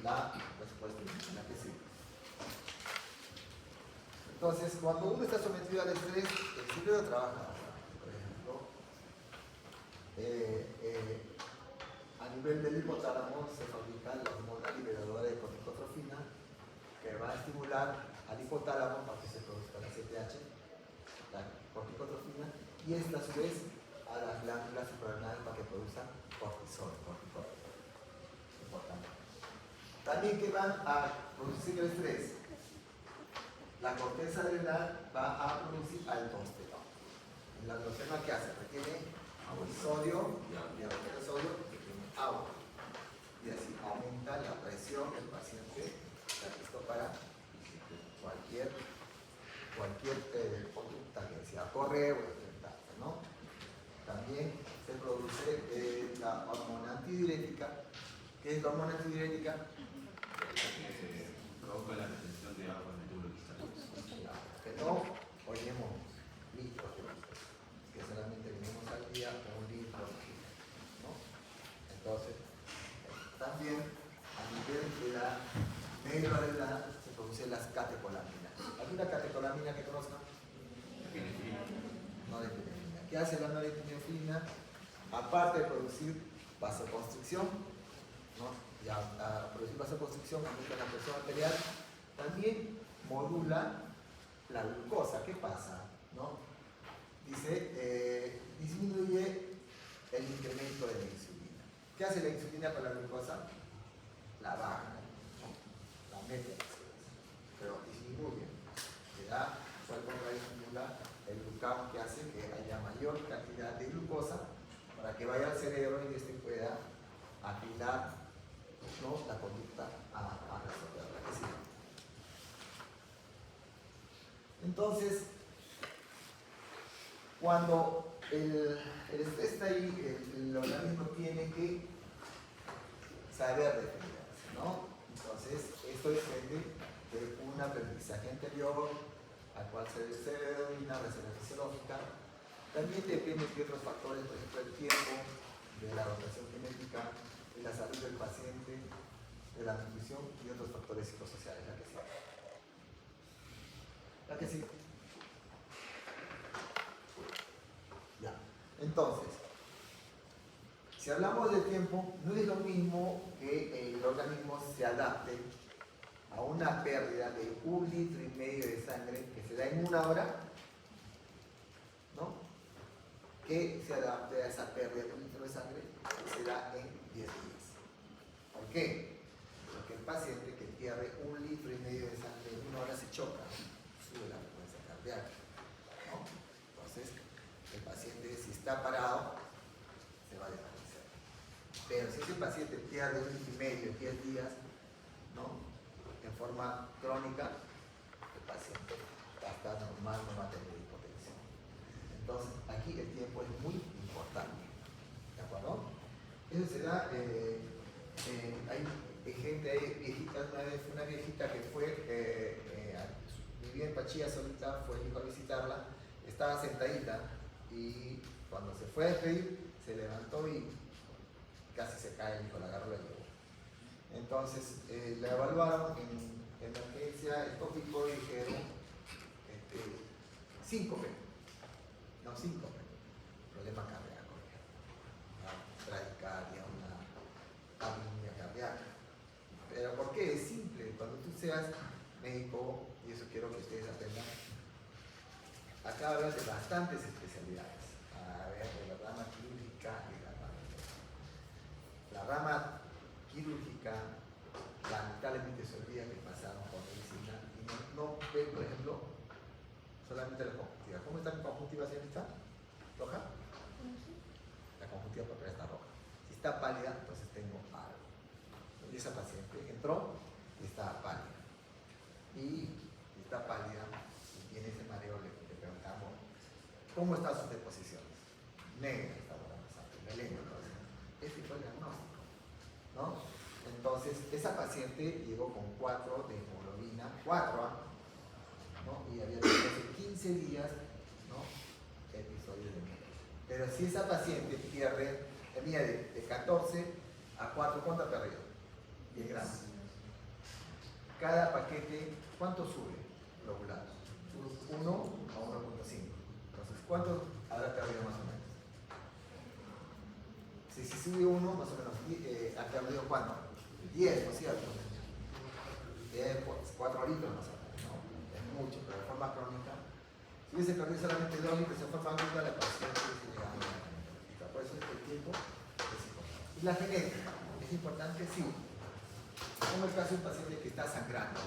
Speaker 1: la respuesta inmunitaria que sigue. Entonces, cuando uno está sometido al estrés, el cerebro trabaja. Por ejemplo, a nivel del hipotálamo se fabrica la hormona liberadora de corticotrofina que va a estimular al hipotálamo para que se produzca la CTH, la corticotrofina, y esta a su vez a las glándulas suprarrenales para que produzcan cortisol, importante. También que van a producir el estrés. La corteza adrenal va a producir aldosterona. La aldosterona, ¿qué hace? Retiene sodio y al retener sodio retiene agua. Y así aumenta la presión del paciente, está listo para cualquier conducta que sea correr o enfrentarse, ¿no? También se produce la hormona antidiurética. ¿Qué es la hormona antidiurética?
Speaker 2: Provoca la retención de agua en el túbulo cristalino.
Speaker 1: Que no ollemos litros de agua, que solamente tenemos al día 1 litro, ¿no? Entonces, también a nivel de la médula renal se producen las catecolaminas. ¿Alguna catecolamina que conozcan? Norepinefrina. ¿Qué hace la norepinefrina? Aparte de producir vasoconstricción, ¿no? Y a producir vasoconstricción aumenta la presión arterial también modula la glucosa. ¿Qué pasa? ¿No? Dice, disminuye el incremento de la insulina. ¿Qué hace la insulina con la glucosa? La baja, la mete, pero disminuye. Le da, estimula el glucagón, que hace que haya mayor cantidad de glucosa para que vaya al cerebro y este pueda afinar, ¿no?, la conducta a resolverla. ¿Sí? Entonces, cuando el estrés está ahí, el organismo tiene que saber defenderse, ¿no? Entonces, esto depende de un aprendizaje anterior, al cual se denomina reserva fisiológica. También depende de otros factores, por ejemplo, el tiempo, de la rotación genética, de la salud del paciente, de la nutrición y otros factores psicosociales. ¿La que sí? ¿La que sí? Ya. Entonces, si hablamos de tiempo, no es lo mismo que el organismo se adapte a una pérdida de 1,5 litros de sangre que se da en 1 hora, ¿no?, que se adapte a esa pérdida de 1 litro de sangre que se da en 10 días. ¿Por qué? Porque el paciente que pierde 1,5 litros de sangre en 1 hora se choca, sube la frecuencia cardíaca, ¿no? Entonces, el paciente, si está parado, se va a desvanecer. Pero si ese paciente pierde 1,5 litros en 10 días, ¿no?, en forma crónica, el paciente va a estar normal, no va a tener hipotensión. Entonces, aquí el tiempo es muy importante. ¿De acuerdo? Eso se da, hay gente, hay viejitas, una viejita que fue, vivía en Pachía solita, fue el hijo a visitarla, estaba sentadita y cuando se fue a despedir, se levantó y casi se cae, el hijo la agarró y la llevó. Entonces, la evaluaron en emergencia, estópico, y dijeron 5P, no 5P, problema cardíaco, una bradicardia, una arritmia cardíaca. Pero ¿por qué? Es simple. Cuando tú seas médico, y eso quiero que ustedes aprendan, acá hablas de bastantes especialidades. A ver, de la rama quirúrgica y la rama médica. La rama quirúrgica, lamentablemente se olvida que pasaron por medicina y no ven, por ejemplo, solamente la conjuntiva. ¿Cómo está mi conjuntiva, señorita? ¿Roja? La conjuntiva papel está roja. Si está pálida, entonces tengo algo. Y esa paciente entró y está pálida. Y está pálida y tiene ese mareo, le preguntamos, ¿cómo están sus deposiciones? Negra está pasando, melena. Ese fue el diagnóstico, ¿no? Entonces, esa paciente llegó con 4 de hemoglobina, 4A, ¿no? Y había tenido hace 15 días, ¿no?, episodios de anemia. Pero si esa paciente pierde, mira, de 14 a 4, ¿cuánto ha perdido? 10 gramos. Cada paquete, ¿cuánto sube? Globular. 1 a 1,5. Entonces, ¿cuánto habrá perdido más o menos? Si sube 1, más o menos, ¿ha perdido cuánto? 10, ¿no es cierto? 4 litros más o menos, ¿no? Es mucho, pero de forma crónica. Si hubiese perdido solamente 2 litros de forma aguda, la paciente hubiese llegado a la genética. Por eso el tiempo es importante. Y la genética, ¿es importante? Sí. Como el caso de un paciente que está sangrando.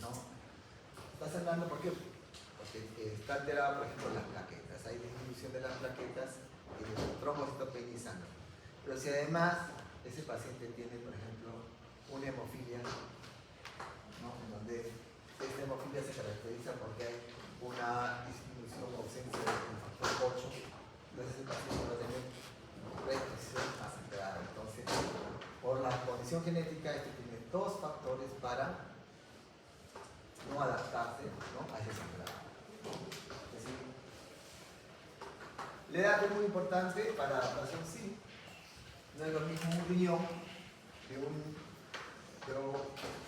Speaker 1: ¿No? Está sangrando, ¿por qué? Porque está alterado, por ejemplo, las plaquetas. Hay disminución de las plaquetas y de los trombocitopenia y sangre. Pero si además ese paciente tiene, por ejemplo, una hemofilia, ¿no?, en donde esta hemofilia se caracteriza porque hay una disminución o ausencia del factor 8, entonces el paciente va a tener restricción acelerada. Entonces, por la condición genética, este tiene 2 factores para no adaptarse, ¿no?, a ese sangrado. Es decir, la edad es muy importante para la adaptación, sí. No es lo mismo un riñón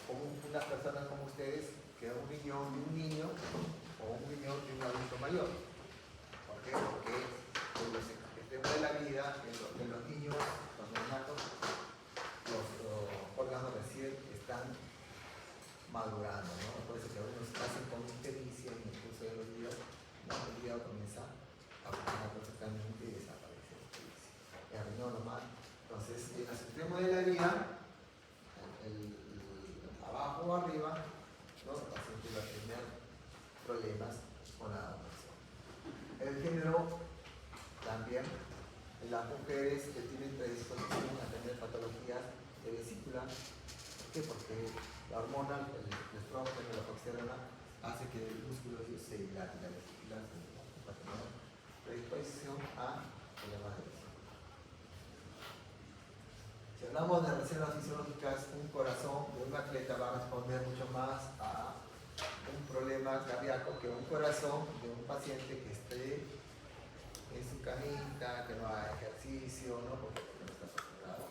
Speaker 1: como unas personas como ustedes que un riñón de un niño o un riñón de un adulto mayor. ¿Por qué? Porque en los extremos de la vida, en los niños, los neonatos, los órganos recién están madurando, ¿no? Por eso que algunos hacen con ictericia en el curso de los días, ¿no? El hígado comienza a funcionar perfectamente y desaparece la ictericia. El riñón normal. Entonces, en el extremo de la vía, abajo o arriba, ¿no? El paciente va a tener problemas con la adaptación. El género también, en las mujeres que tienen predisposición a tener patologías de vesícula. ¿Por qué? Porque la hormona, el estrógeno, la progesterona, hace que el músculo se dilate, la vesícula va a tener predisposición a problemas de vesícula. Si hablamos de reservas fisiológicas, un corazón de un atleta va a responder mucho más a un problema cardíaco que un corazón de un paciente que esté en su camita, que no haga ejercicio, ¿no? Porque no está acostumbrado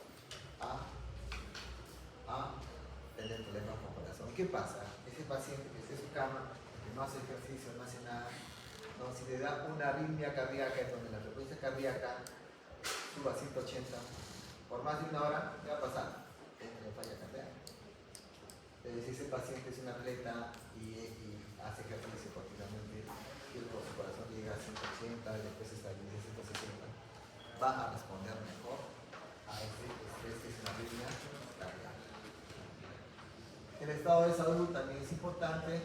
Speaker 1: a tener problemas con corazón. ¿Qué pasa? Ese paciente que está en su cama, que no hace ejercicio, no hace nada, ¿no? Si le da una arritmia cardíaca, es donde la frecuencia cardíaca suba a 180, por más de una hora, ¿qué va a pasar? Tiene falla cardíaca. Pero si ese paciente es un atleta y hace ejercicio continuamente, y su corazón llega a 180 y después estabiliza a 160, va a responder mejor a este estrés que es una arritmia cardíaca. El estado de salud también es importante,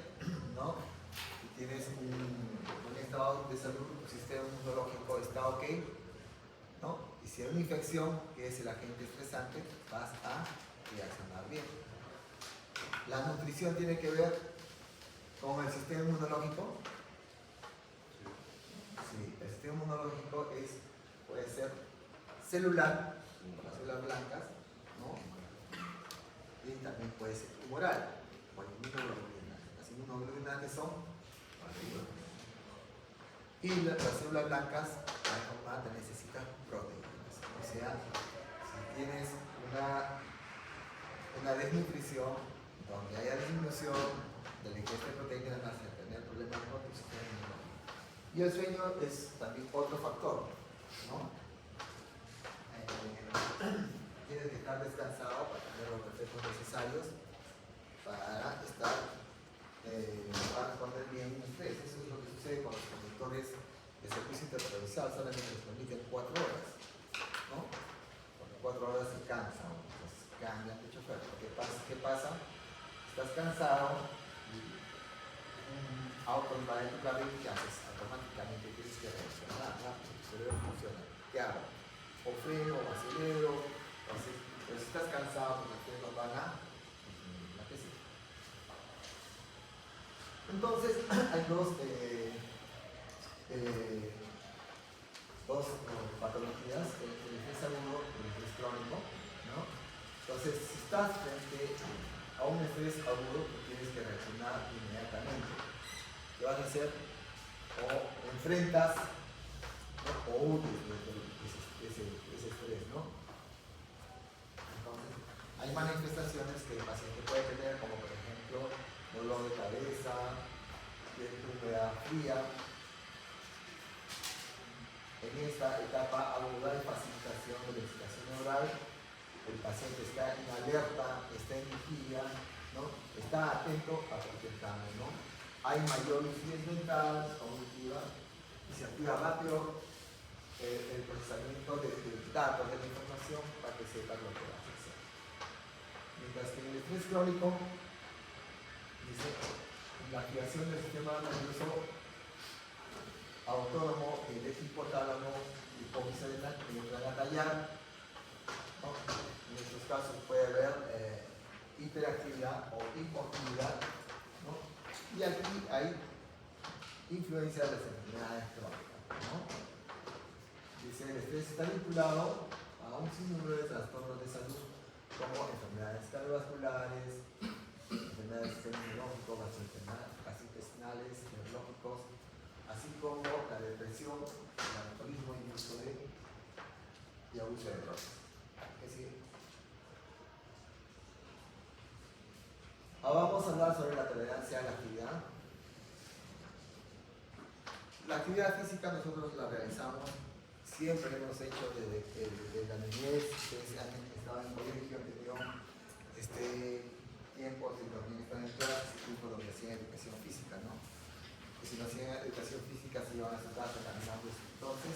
Speaker 1: ¿no? Si tienes un estado de salud, tu sistema inmunológico está ok, ¿no? Y si hay una infección, que es el agente estresante, vas a reaccionar bien. La nutrición tiene que ver con el sistema inmunológico. Sí, el sistema inmunológico puede ser celular, las células blancas, ¿no? Y también puede ser tumoral, o inmunoglobulinas. Las inmunoglobulinas que son y las células blancas, la formada necesitan proteínas. O sea, si tienes una desnutrición donde haya disminución del ingesta de proteínas, vas a tener problemas con tu sistema inmunológico. Y el sueño es también otro factor, ¿no? Tienes que estar descansado para tener los reflejos necesarios para responder bien un estrés. Eso es lo que sucede con los conductores de servicio interprovincial, solamente les permiten 4 horas, ¿no? Porque 4 horas se cansan, entonces cambian de chofer. ¿Qué pasa? Estás cansado y un auto invade tu carril y haces automáticamente tienes que reaccionar, ¿no? Tu cerebro funciona. ¿Qué hago? O freno, o acelero. Entonces, pero si estás cansado, porque ustedes no van a la que sí. Entonces, hay dos patologías, el estrés agudo y el estrés crónico, ¿no? Entonces, si estás frente a un estrés agudo, tú tienes que reaccionar inmediatamente. ¿Qué vas a hacer? O enfrentas, ¿no? O huyes de ese estrés, ¿no? Entonces, hay manifestaciones que el paciente puede tener, como por ejemplo, dolor de cabeza, humedad fría. En esta etapa aguda de facilitación de la excitación neural, el paciente está en alerta, está en vigilia, ¿no? Está atento a cualquier cambio, ¿no? Hay mayor lucidez mental, cognitiva, y se activa rápido el procesamiento de datos, de la información, para que sepa lo que vas a hacer. Mientras que en el estrés crónico, dice, la activación del sistema nervioso autónomo, el hipotálamo, hipófisis entran a tallar, ¿no? En estos casos puede haber hiperactividad o hipoactividad, ¿no? Y aquí hay influencia de las enfermedades crónicas, ¿no? Dice, el estrés está vinculado a un sinnúmero de trastornos de salud, como enfermedades cardiovasculares, enfermedades del sistema inmunológico, gastrointestinales, neurológicos, así como la depresión, el alcoholismo y abuso de drogas. ¿Qué sigue? Ahora vamos a hablar sobre la tolerancia a la actividad. La actividad física nosotros la realizamos, siempre hemos hecho desde la niñez, ustedes han estado en el colegio, han tenido tiempos en los que están en clases y tiempos donde hacían educación física, ¿no? Que si no hacían educación física se iban a su casa caminando. Entonces,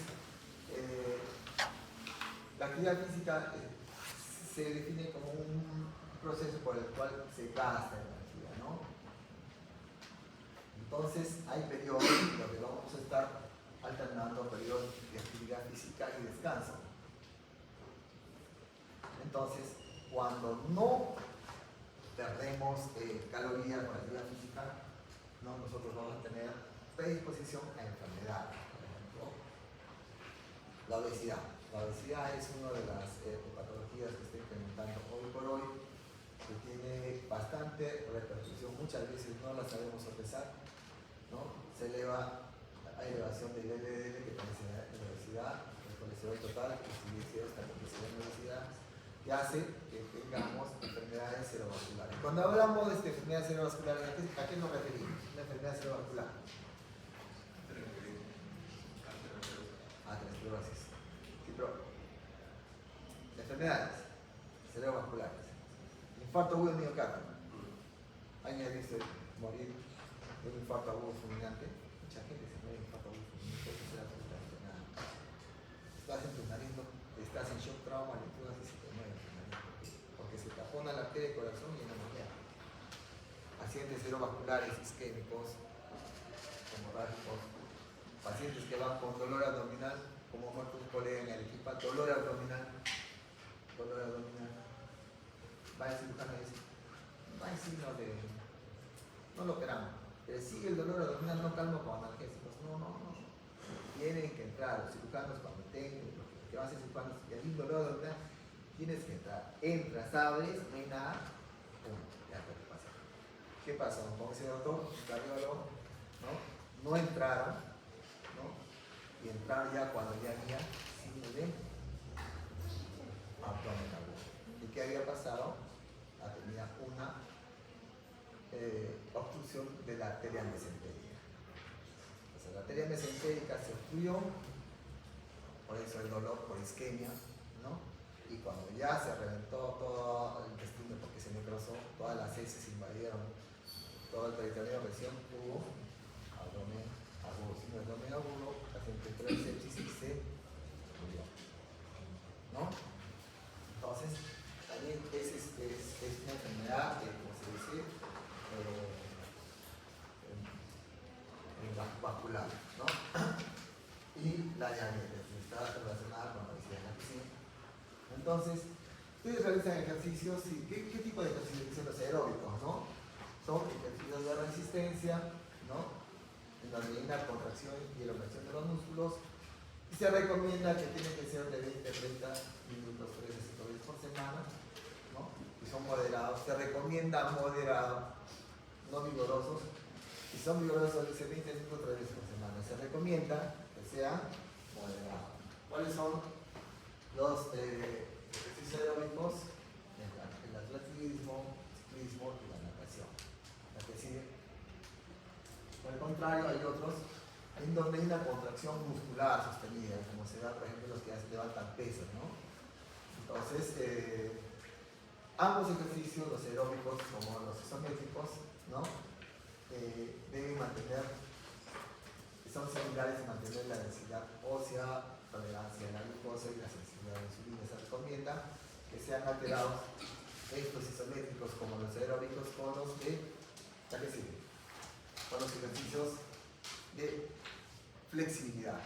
Speaker 1: la actividad física se define como un proceso por el cual se gasta energía, ¿no? Entonces, hay periodos donde vamos a estar alternando periodos de actividad física y descanso. Entonces, cuando no perdemos calorías con la actividad física, ¿no? Nosotros vamos a tener predisposición a enfermedades. Por ejemplo, la obesidad. La obesidad es una de las patologías que está incrementando hoy por hoy, que tiene bastante repercusión. Muchas veces no la sabemos sopesar, ¿no? Se eleva, hay elevación del LDL, que parece la obesidad, el colesterol total, el triglicéridos, la complejidad de obesidad, que hace que tengamos enfermedades cerebrovasculares. Cuando hablamos de enfermedades cerebrovasculares, ¿a qué nos referimos? Una enfermedad cerebrovascular. Aterosclerosis. Sí, pero enfermedades cerebrovasculares. Infarto agudo de miocardio. ¿Alguien ha visto morir de un infarto agudo fulminante? Mucha gente se muere de infarto agudo fulminante. Eso será absolutamente nada. Estás en tu nariz, estás en shock trauma, y tú haces y te mueres en tu nariz. Porque se tapona la arteria del corazón y no queda. Accidentes cerebrovasculares isquémicos, hemorrágicos, pacientes que van con dolor abdominal, como muerto un colega en Arequipa, dolor abdominal. Va el cirujano y dice, no hay signo de, no lo operamos, pero sigue el dolor abdominal, no calmo con analgésicos. No. Tienen que entrar los cirujanos cuando tengan, que van a ser cirujanos, y hay un dolor abdominal, tienes que entrar. Entras, abres, no hay nada, ya te pasa. ¿Qué pasó con ese doctor, cardiólogo? No entraron, ¿no? Y entraron ya cuando ya había signo de abdomen agudo. ¿Y qué había pasado? Tenía una obstrucción de la arteria mesentérica. Entonces, la arteria mesentérica se obstruyó, por eso el dolor por isquemia, ¿no? Y cuando ya se reventó todo el intestino porque se necrosó, todas las heces invadieron todo el territorio de presión, hubo abdomen agudo. Sin abdomen agudo, la paciente entró en sepsis y se murió, ¿no? Entonces, también es una enfermedad que, como se dice, vascular, ¿no? Y la diabetes está relacionada con la obesidad en la piscina. Entonces, ustedes realizan ejercicios, ¿sí? ¿Qué tipo de ejercicios? Los aeróbicos, ¿no? Son ejercicios de resistencia, ¿no? En donde hay una contracción y elongación de los músculos. Y se recomienda que tienen que ser de 20 a 30 minutos, 3 a 5 veces por semana, ¿no? Y son moderados. Se recomienda moderado, no vigorosos. Si son vigorosos, dice 20 minutos, 3 veces por semana. Se recomienda que sea moderado. ¿Cuáles son los ejercicios aeróbicos? El atletismo, ciclismo y la natación. La que sigue. Por el contrario, hay otros en donde hay una contracción muscular sostenida, como se da, por ejemplo, los que levantan pesas, ¿no? Entonces, ambos ejercicios, los aeróbicos como los isométricos, ¿no? Deben mantener, son similares a mantener la densidad ósea, tolerancia a la glucosa y la sensibilidad a la insulina. Se recomienda que sean alterados estos isométricos como los aeróbicos con los de, ¿ya que sigue? Con los ejercicios de flexibilidad,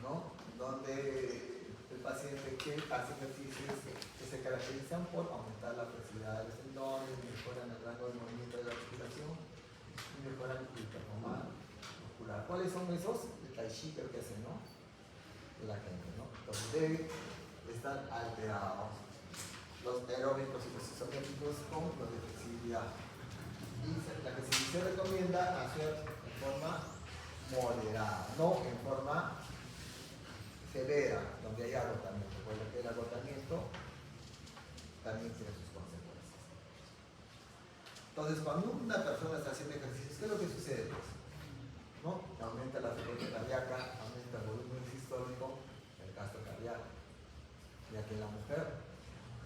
Speaker 1: ¿no? Donde el paciente que hace ejercicios que se caracterizan por aumentar la flexibilidad de los tendones, mejoran el rango de movimiento de la articulación y mejoran el hipertrofia muscular. ¿Cuáles son esos? El tai chi creo que hacen, ¿no? La gente, ¿no? Entonces deben estar alterados los aeróbicos y los isométricos con los de flexibilidad. Y la que se recomienda hacer en forma moderada, no en forma severa, donde hay agotamiento, porque el agotamiento también tiene sus consecuencias. Entonces, cuando una persona está haciendo ejercicios, ¿qué es lo que sucede? Pues, ¿no? Aumenta la frecuencia cardíaca, aumenta el volumen sistólico, el gasto cardíaco, ya que la mujer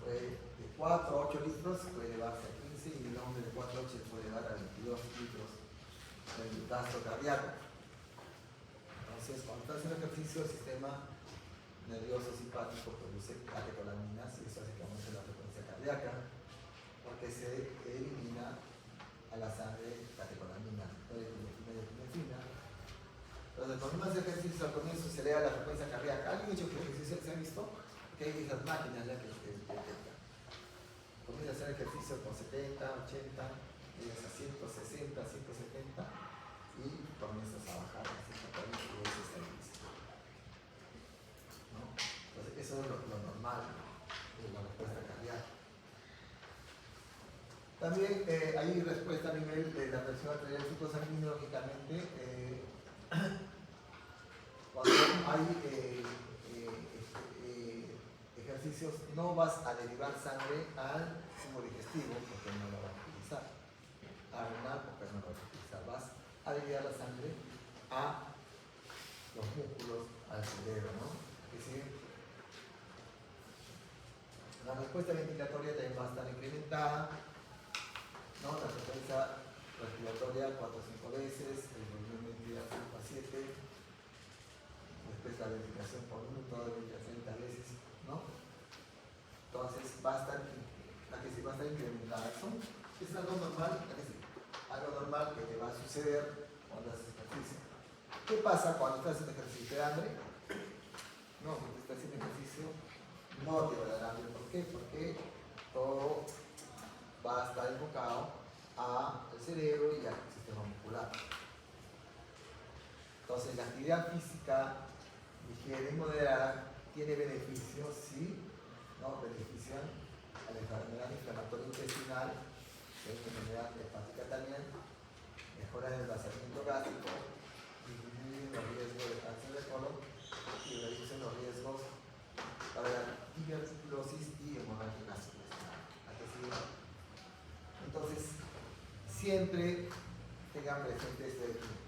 Speaker 1: puede, de 4 a 8 litros puede llevarse a 15 sí, el hombre de 4 noches puede llegar a 22 litros del gasto cardíaco. Entonces, cuando estás haciendo ejercicio, el sistema nervioso simpático produce catecolaminas y eso hace que aumente la frecuencia cardíaca porque se elimina a la sangre catecolaminas, norepinefrina y epinefrina. Entonces, cuando uno hace ejercicio, al comienzo se eleva la frecuencia cardíaca. ¿Alguien ha hecho ejercicio? ¿Se ha visto? Que hay esas máquinas ya que detectan. Comienza a hacer ejercicio con 70, 80, llegas a 160, 170 y comienzas a bajar a 140 y luego se estabiliza. ¿No? Entonces, eso es lo normal de la respuesta cardíaca. También hay respuesta a nivel de la presión arterial sanguínea, lógicamente. Cuando hay ejercicios, no vas a derivar sangre al tubo digestivo porque no lo vas a utilizar, a renal porque no lo vas a utilizar. Vas a derivar la sangre a los músculos, al cerebro, ¿no? Es decir, la respuesta ventilatoria también va a estar incrementada, ¿no? La frecuencia respiratoria 4 o 5 veces, el volumen ventilar 5 a 7, después la ventilación por minuto de 30 veces, ¿no? Entonces va a estar incrementada. Es algo normal, algo normal que te va a suceder cuando haces ejercicio. ¿Qué pasa cuando estás haciendo ejercicio? ¿Te da hambre? No, cuando estás haciendo ejercicio no te va a dar hambre. ¿Por qué? Porque todo va a estar enfocado al cerebro y al sistema muscular. Entonces la actividad física ligera y moderada tiene beneficios, sí, ¿no? Benefician a la enfermedad inflamatoria intestinal, la enfermedad hepática también, mejoran el vaciamiento gástrico, disminuyen los riesgos de cáncer de colon y reducen los riesgos para la tuberculosis y hemorragia gastrointestinal. Entonces, siempre tengan presente este definido.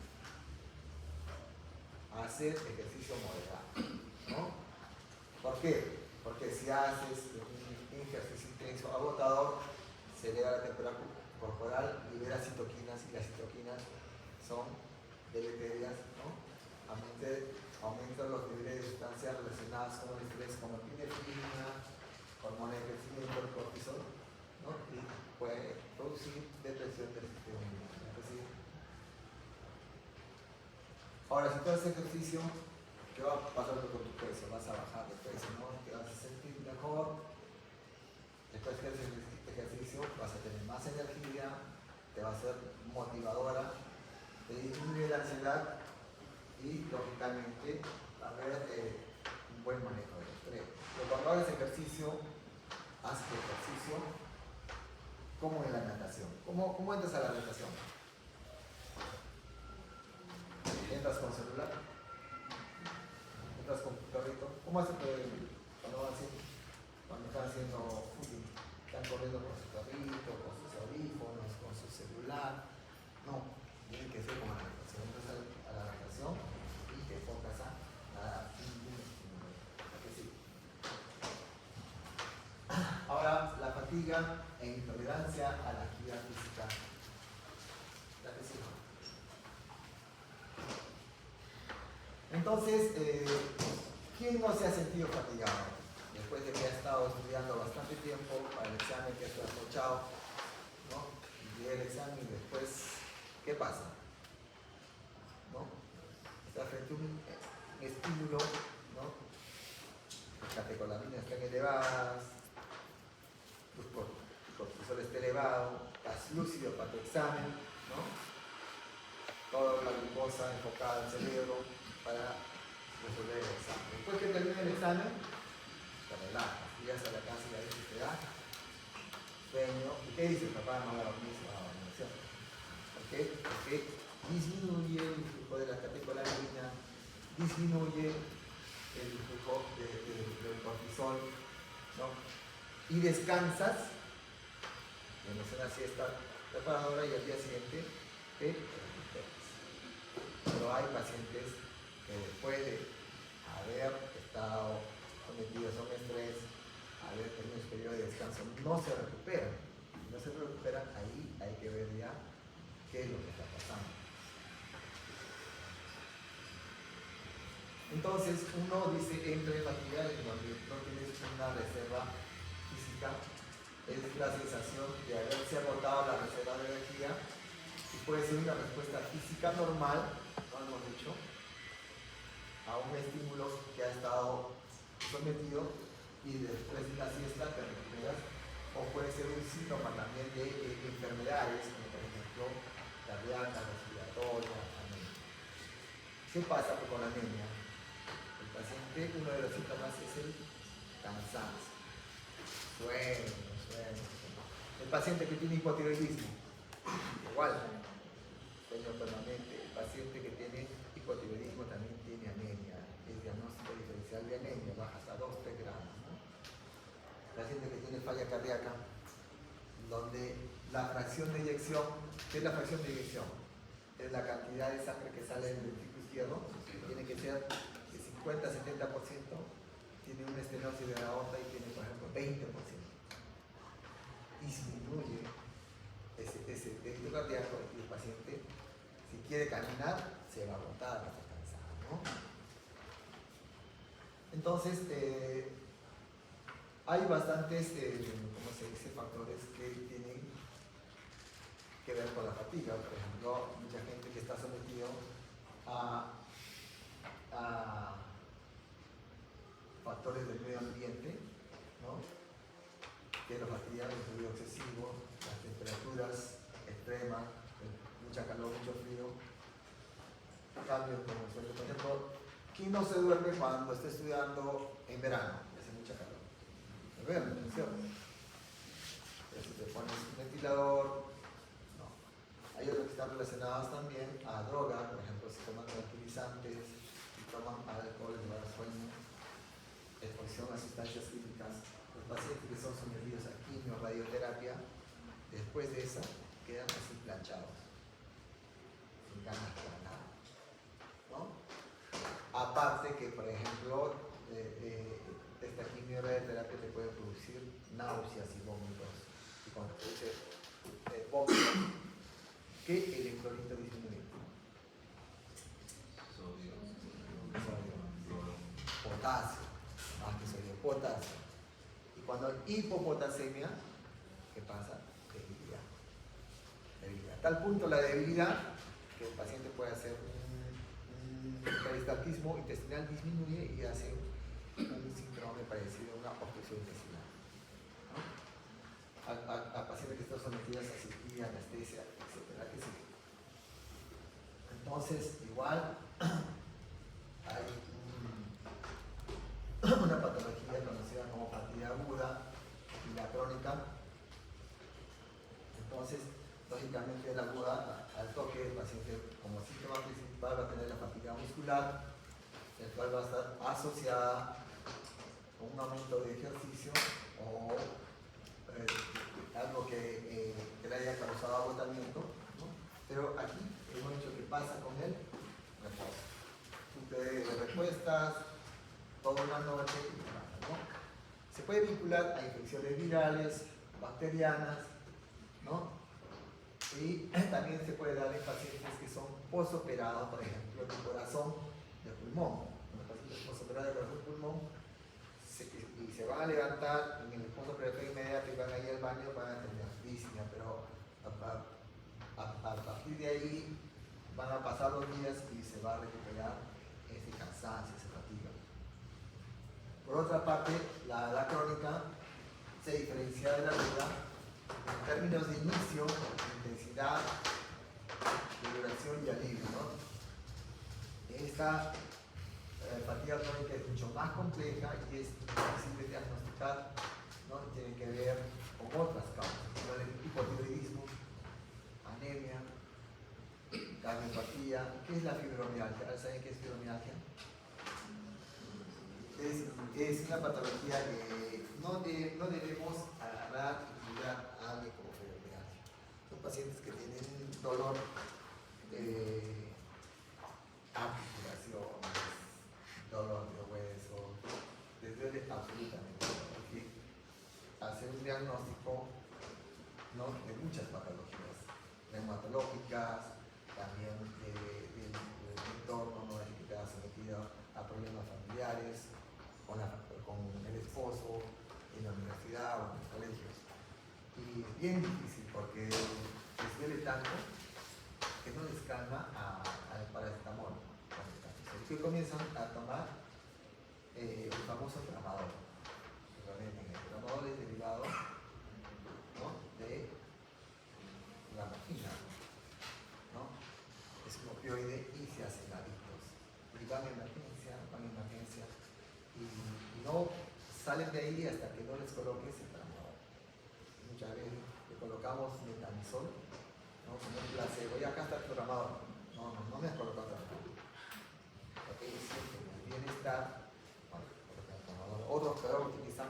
Speaker 1: Hacer ejercicio moderado, ¿no? ¿Por qué? Porque si haces un ejercicio intenso agotador, se eleva la temperatura corporal, libera citoquinas y las citoquinas son deleterias, ¿no? Aumentan los niveles de sustancias relacionadas con el estrés como epinefrina, hormona de crecimiento, el cortisol, ¿no? Y puede producir depresión del sistema inmune. Es decir, ahora, si tú haces ejercicio, ¿qué va a pasar con tu peso? Vas a bajar de peso, ¿no? Te vas a sentir mejor. Después que haces ejercicio, vas a tener más energía, te va a ser motivadora, te disminuye la ansiedad y, lógicamente, va a haber un buen manejo del estrés. Pero cuando hagas ejercicio, haz ejercicio como en la natación. ¿Cómo entras a la natación? ¿Entras con celular? ¿Entras con tu perrito? ¿Cómo hacen cuando están haciendo footing? Están corriendo con su perrito, con sus audífonos, con su celular. No, tiene que ser como la natación. Entras a la natación y te enfocas a nadar. Sí. Ahora, la fatiga e intolerancia a la actividad física. Entonces, ¿quién no se ha sentido fatigado? Después de que ha estado estudiando bastante tiempo para el examen que ha trasnochado, ¿no? Y llega el examen y después, ¿qué pasa? ¿No? Está frente a un estímulo, ¿no? Las catecolaminas están elevadas, tu cortisol está elevado, estás lúcido para tu examen, ¿no? Toda la glucosa enfocada al cerebro para resolver el examen. Después que termine el examen, te relajas, llegas a la casa y ahí te da sueño. ¿Y qué dice el papá? No la dormís, no la dormís. ¿Por qué? Porque disminuye el flujo de la catecolamina, disminuye el flujo del cortisol, ¿no? Y descansas, tienes una siesta preparadora y al día siguiente te recuperas. Pero hay pacientes que después de haber estado sometidos a un estrés, haber tenido un periodo de descanso, no se recuperan, no se recuperan, ahí hay que ver ya qué es lo que está pasando. Entonces uno dice entre fatiga y cuando no tienes una reserva física, es la sensación de haberse agotado la reserva de energía y puede ser una respuesta física normal, no hemos dicho, a un estímulo que ha estado sometido y después de la siesta te recuperas, o puede ser un síntoma también de enfermedades como por ejemplo cardíaca, respiratoria, anemia. ¿Qué pasa con la anemia? El paciente, uno de los síntomas es el cansancio, sueño. El paciente que tiene hipotiroidismo, igual, sueño permanente. El paciente que tiene hipotiroidismo también tiene anemia. El diagnóstico diferencial de anemia baja hasta 2-3 gramos. ¿No? El paciente que tiene falla cardíaca, donde la fracción de eyección, ¿qué es la fracción de eyección? Es la cantidad de sangre que sale del ventrículo izquierdo, tiene que ser de 50-70%, tiene una estenosis de la aorta y tiene, por ejemplo, 20%. Disminuye ese débito cardíaco y el paciente, si quiere caminar, se va a agotar, va a estar cansado, ¿no? Entonces, hay bastantes, ¿cómo se dice?, factores que tienen que ver con la fatiga. Por ejemplo, mucha gente que está sometido a factores del medio ambiente, ¿no?, que lo fatigan, el ruido excesivo, las temperaturas extremas, mucha calor, mucho frío, cambios como suele. Por ejemplo, ¿quién no se duerme cuando está estudiando en verano? Hace mucha calor. ¿Se duerme, no es cierto? Pero si te pones un ventilador, no. Hay otros que están relacionados también a drogas, por ejemplo, si toman tranquilizantes, si toman alcohol, de dar sueño, exposición a sustancias químicas. Los pacientes que son sometidos a quimio, radioterapia, después de esa quedan así planchados, sin ganas para nada, ¿no? Aparte que, por ejemplo, esta quimio, radioterapia te puede producir náuseas y vómitos. Y cuando produce vómitos, ¿qué electrolito disminuye?
Speaker 2: Sodio,
Speaker 1: Potasio, más que sodio, potasio. Y cuando hay hipopotasemia, ¿qué pasa? Debilidad. Tal punto la debilidad que el paciente puede hacer un peristaltismo intestinal, disminuye y hace un síndrome parecido a una obstrucción intestinal, ¿no? A pacientes que están sometidos a cirugía, anestesia, etcétera, que sí. Entonces, igual hay una patología conocida como fatiga aguda y la crónica. Entonces, lógicamente la aguda, al toque, el paciente como síntoma principal va a tener la fatiga muscular, el cual va a estar asociada con un aumento de ejercicio o algo que le haya causado agotamiento, ¿no? Pero aquí hemos dicho que pasa con el reposo. Tú te des respuestas toda una noche y pasa, ¿no? Se puede vincular a infecciones virales, bacterianas, ¿no? Y también se puede dar en pacientes que son posoperados, por ejemplo, de corazón, de pulmón. Los pacientes posoperados de corazón, de pulmón, y se van a levantar en el posoperatorio inmediato y van a ir al baño, van a tener disnea, pero a partir de ahí van a pasar los días y se va a recuperar ese cansancio, esa fatiga. Por otra parte, la crónica se diferencia de la aguda en términos de inicio, intensidad, de duración y alivio, ¿no? Esta fatiga crónica es mucho más compleja y es difícil de diagnosticar, ¿no? Tiene que ver con otras causas, como el hipotiroidismo, anemia, cardiopatía. ¿Qué es la fibromialgia? ¿Saben qué es fibromialgia? Es una patología que no debemos agarrar y mirar a alguien como fibromialgia. Son pacientes que tienen dolor, articulaciones, dolor de hueso, les duele absolutamente todo. Porque hacer un diagnóstico, ¿no?, muchas patologías reumatológicas, también del entorno, ¿no? Que queda sometido a problemas familiares, con el esposo, en la universidad o en los colegios. Y es bien difícil porque les duele tanto que no les calma al paracetamol. Que comienzan a tomar el famoso tramadol. El tramadol es derivado, ¿no? De la morfina, ¿no? Es un opioide y se hacen adictos. Y van a emergencia, y no salen de ahí hasta que no les coloques el tramadol. Muchas veces le colocamos metamizol, ¿no? Como un placebo, y acá está el tramador. No me has colocado tramador. Porque ellos sienten el bienestar, bueno, colocan el tramador. Otros peor utilizan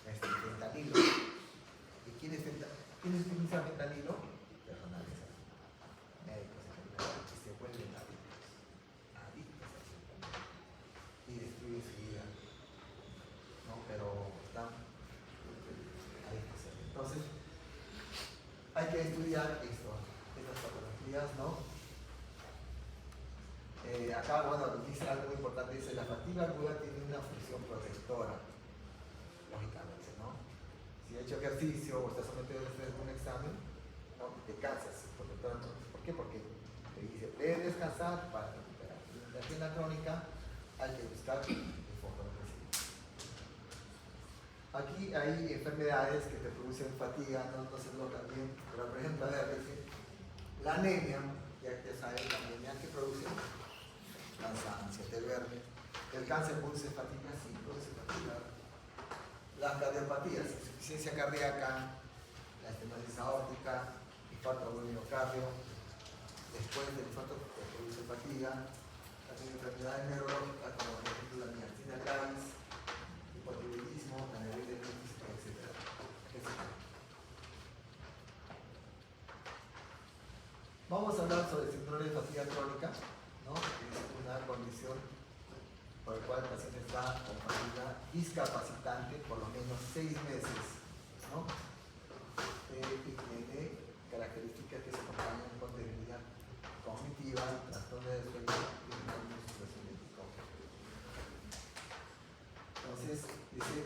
Speaker 1: fentanilo. ¿Y quiénes utilizan fentanilo? Personales, médicos, enfermeros, que se vuelven adictos al fentanilo y destruyen su vida, ¿no? Pero están adictos. Entonces hay que estudiar estas patologías, ¿no? Acá, bueno, dice algo muy importante, dice la fatiga aguda tiene una función protectora, lógicamente, ¿no? Si has hecho ejercicio o estás sometido a un examen, ¿no? Te cansas, por lo tanto. ¿Por qué? Porque te dice, debes descansar para recuperar. En la agenda crónica hay que buscar el foco de resistencia. Aquí hay enfermedades que te producen fatiga, no se notan bien, pero por ejemplo, a ver, dice, la anemia, ya sabes, la anemia que produce cansancio, te duerme. El cáncer produce fatiga, sí, produce fatiga. Las cardiopatías, insuficiencia cardíaca, la estenosis aórtica, infarto agudo del miocardio. Después del infarto te produce fatiga. También enfermedades neurológicas como por ejemplo la miastenia gravis, hipotiroidismo, la neuritis, etc. Vamos a hablar sobre el síndrome de fatiga crónica, ¿no? Que es una condición por la cual el paciente está con fatiga discapacitante por lo menos 6 meses, ¿no? Y tiene características que se acompañan con debilidad cognitiva, trastorno de sueño y una situación de psicótica. Entonces, dice,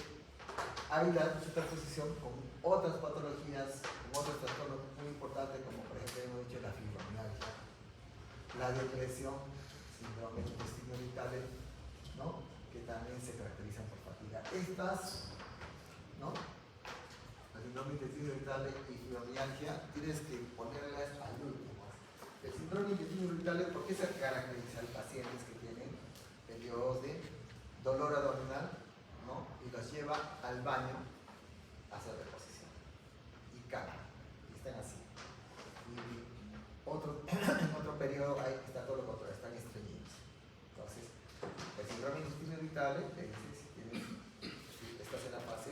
Speaker 1: hay la superposición con otras patologías, con otros trastornos muy importantes, como por ejemplo hemos dicho la fibromialgia, la depresión, síndrome de intestino irritable, ¿no? Que también se caracterizan por fatiga. Estas, ¿no? El síndrome de intestino irritable y fibromialgia tienes que ponerlas al último. El síndrome de intestino irritable, ¿por qué se caracteriza en pacientes que tienen periodos de dolor abdominal, ¿no? Y los lleva al baño a hacer reposición y cagan, y están así. Y en otro periodo ahí está todo lo contrario, están estreñidos. Entonces, el síndrome de intestino irritable te dice si estás en la fase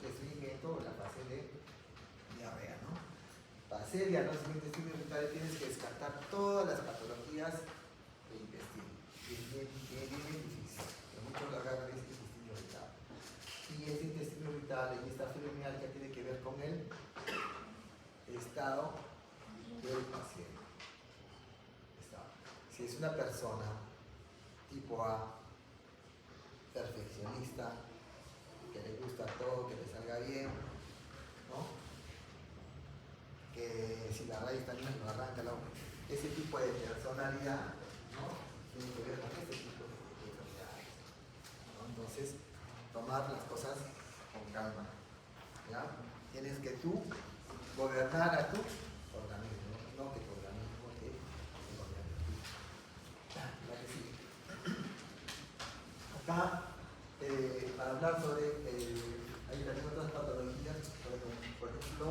Speaker 1: de estreñimiento o en la fase de diarrea, ¿no? Para hacer diagnóstico de intestino irritable tienes que descartar todas las patologías del intestino. Y es bien difícil, pero muchos lo agarran de intestino irritable. Y este intestino irritable y esta fibromialgia tiene que ver con el estado del paciente. Si es una persona tipo A, perfeccionista, que le gusta todo, que le salga bien, ¿no? Que si la raíz también no arranca, ese tipo de personalidad, ¿no? Tiene que ver con este tipo de enfermedades, ¿no? Entonces, tomar las cosas con calma, ¿ya? Tienes que tú gobernar a tu organismo, no que tu organismo te gobierne. La que sigue. Acá, para hablar sobre, hay también otras patologías, por ejemplo,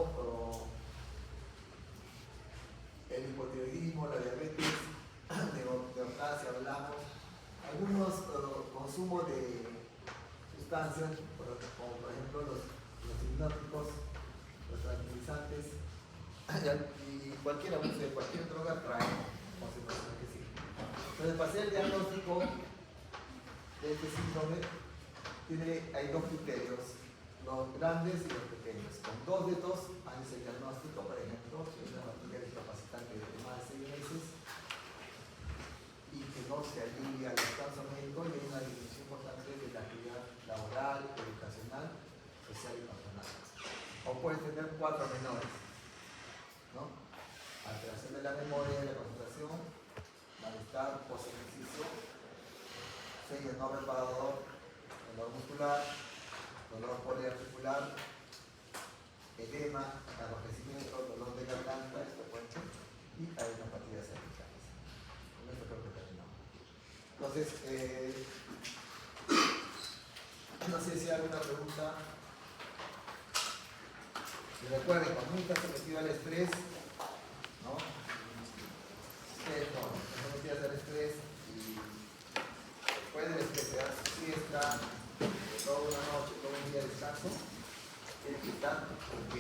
Speaker 1: el hipotiroidismo, la diabetes, de neoplasia, hablamos, algunos consumos de sustancias, como por ejemplo los hipnóticos, los tranquilizantes, y cualquier abuso de cualquier droga trae consecuencias que sí. Entonces, para hacer el diagnóstico de este síndrome, hay 2 criterios, los grandes y los pequeños. Con 2 de estos haces el diagnóstico, por ejemplo, si es una familia discapacitante de más de 6 meses y que no se alivia al descanso médico, y hay una disminución importante de la actividad laboral, educacional, social y patronal. O puedes tener 4 menores, ¿no? Alteración de la memoria y de la concentración, malestar post-ejercicio, sueño no reparador, dolor muscular, dolor poliarticular, edema, enrojecimiento, dolor de garganta, frecuente, y adenopatía cervicales. Con esto creo que terminamos. Entonces, no sé si hay alguna pregunta. Y recuerden, cuando uno está sometido al estrés, ¿no? Ustedes no, están sometidos al estrés y después del estrés se da su fiesta, toda una noche, todo un día de descanso, tiene que estar ok.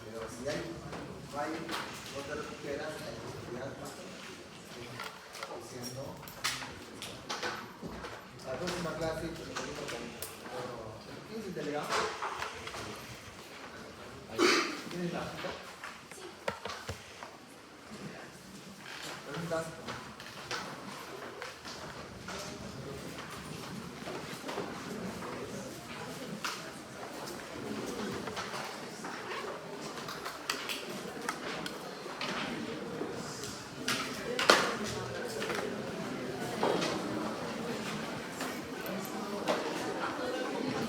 Speaker 1: Pero si hay, no te recuperas, hay posibilidad diciendo. La próxima clase, ¿quién es el delegado? ¿Tienes la cita? ¿Preguntas?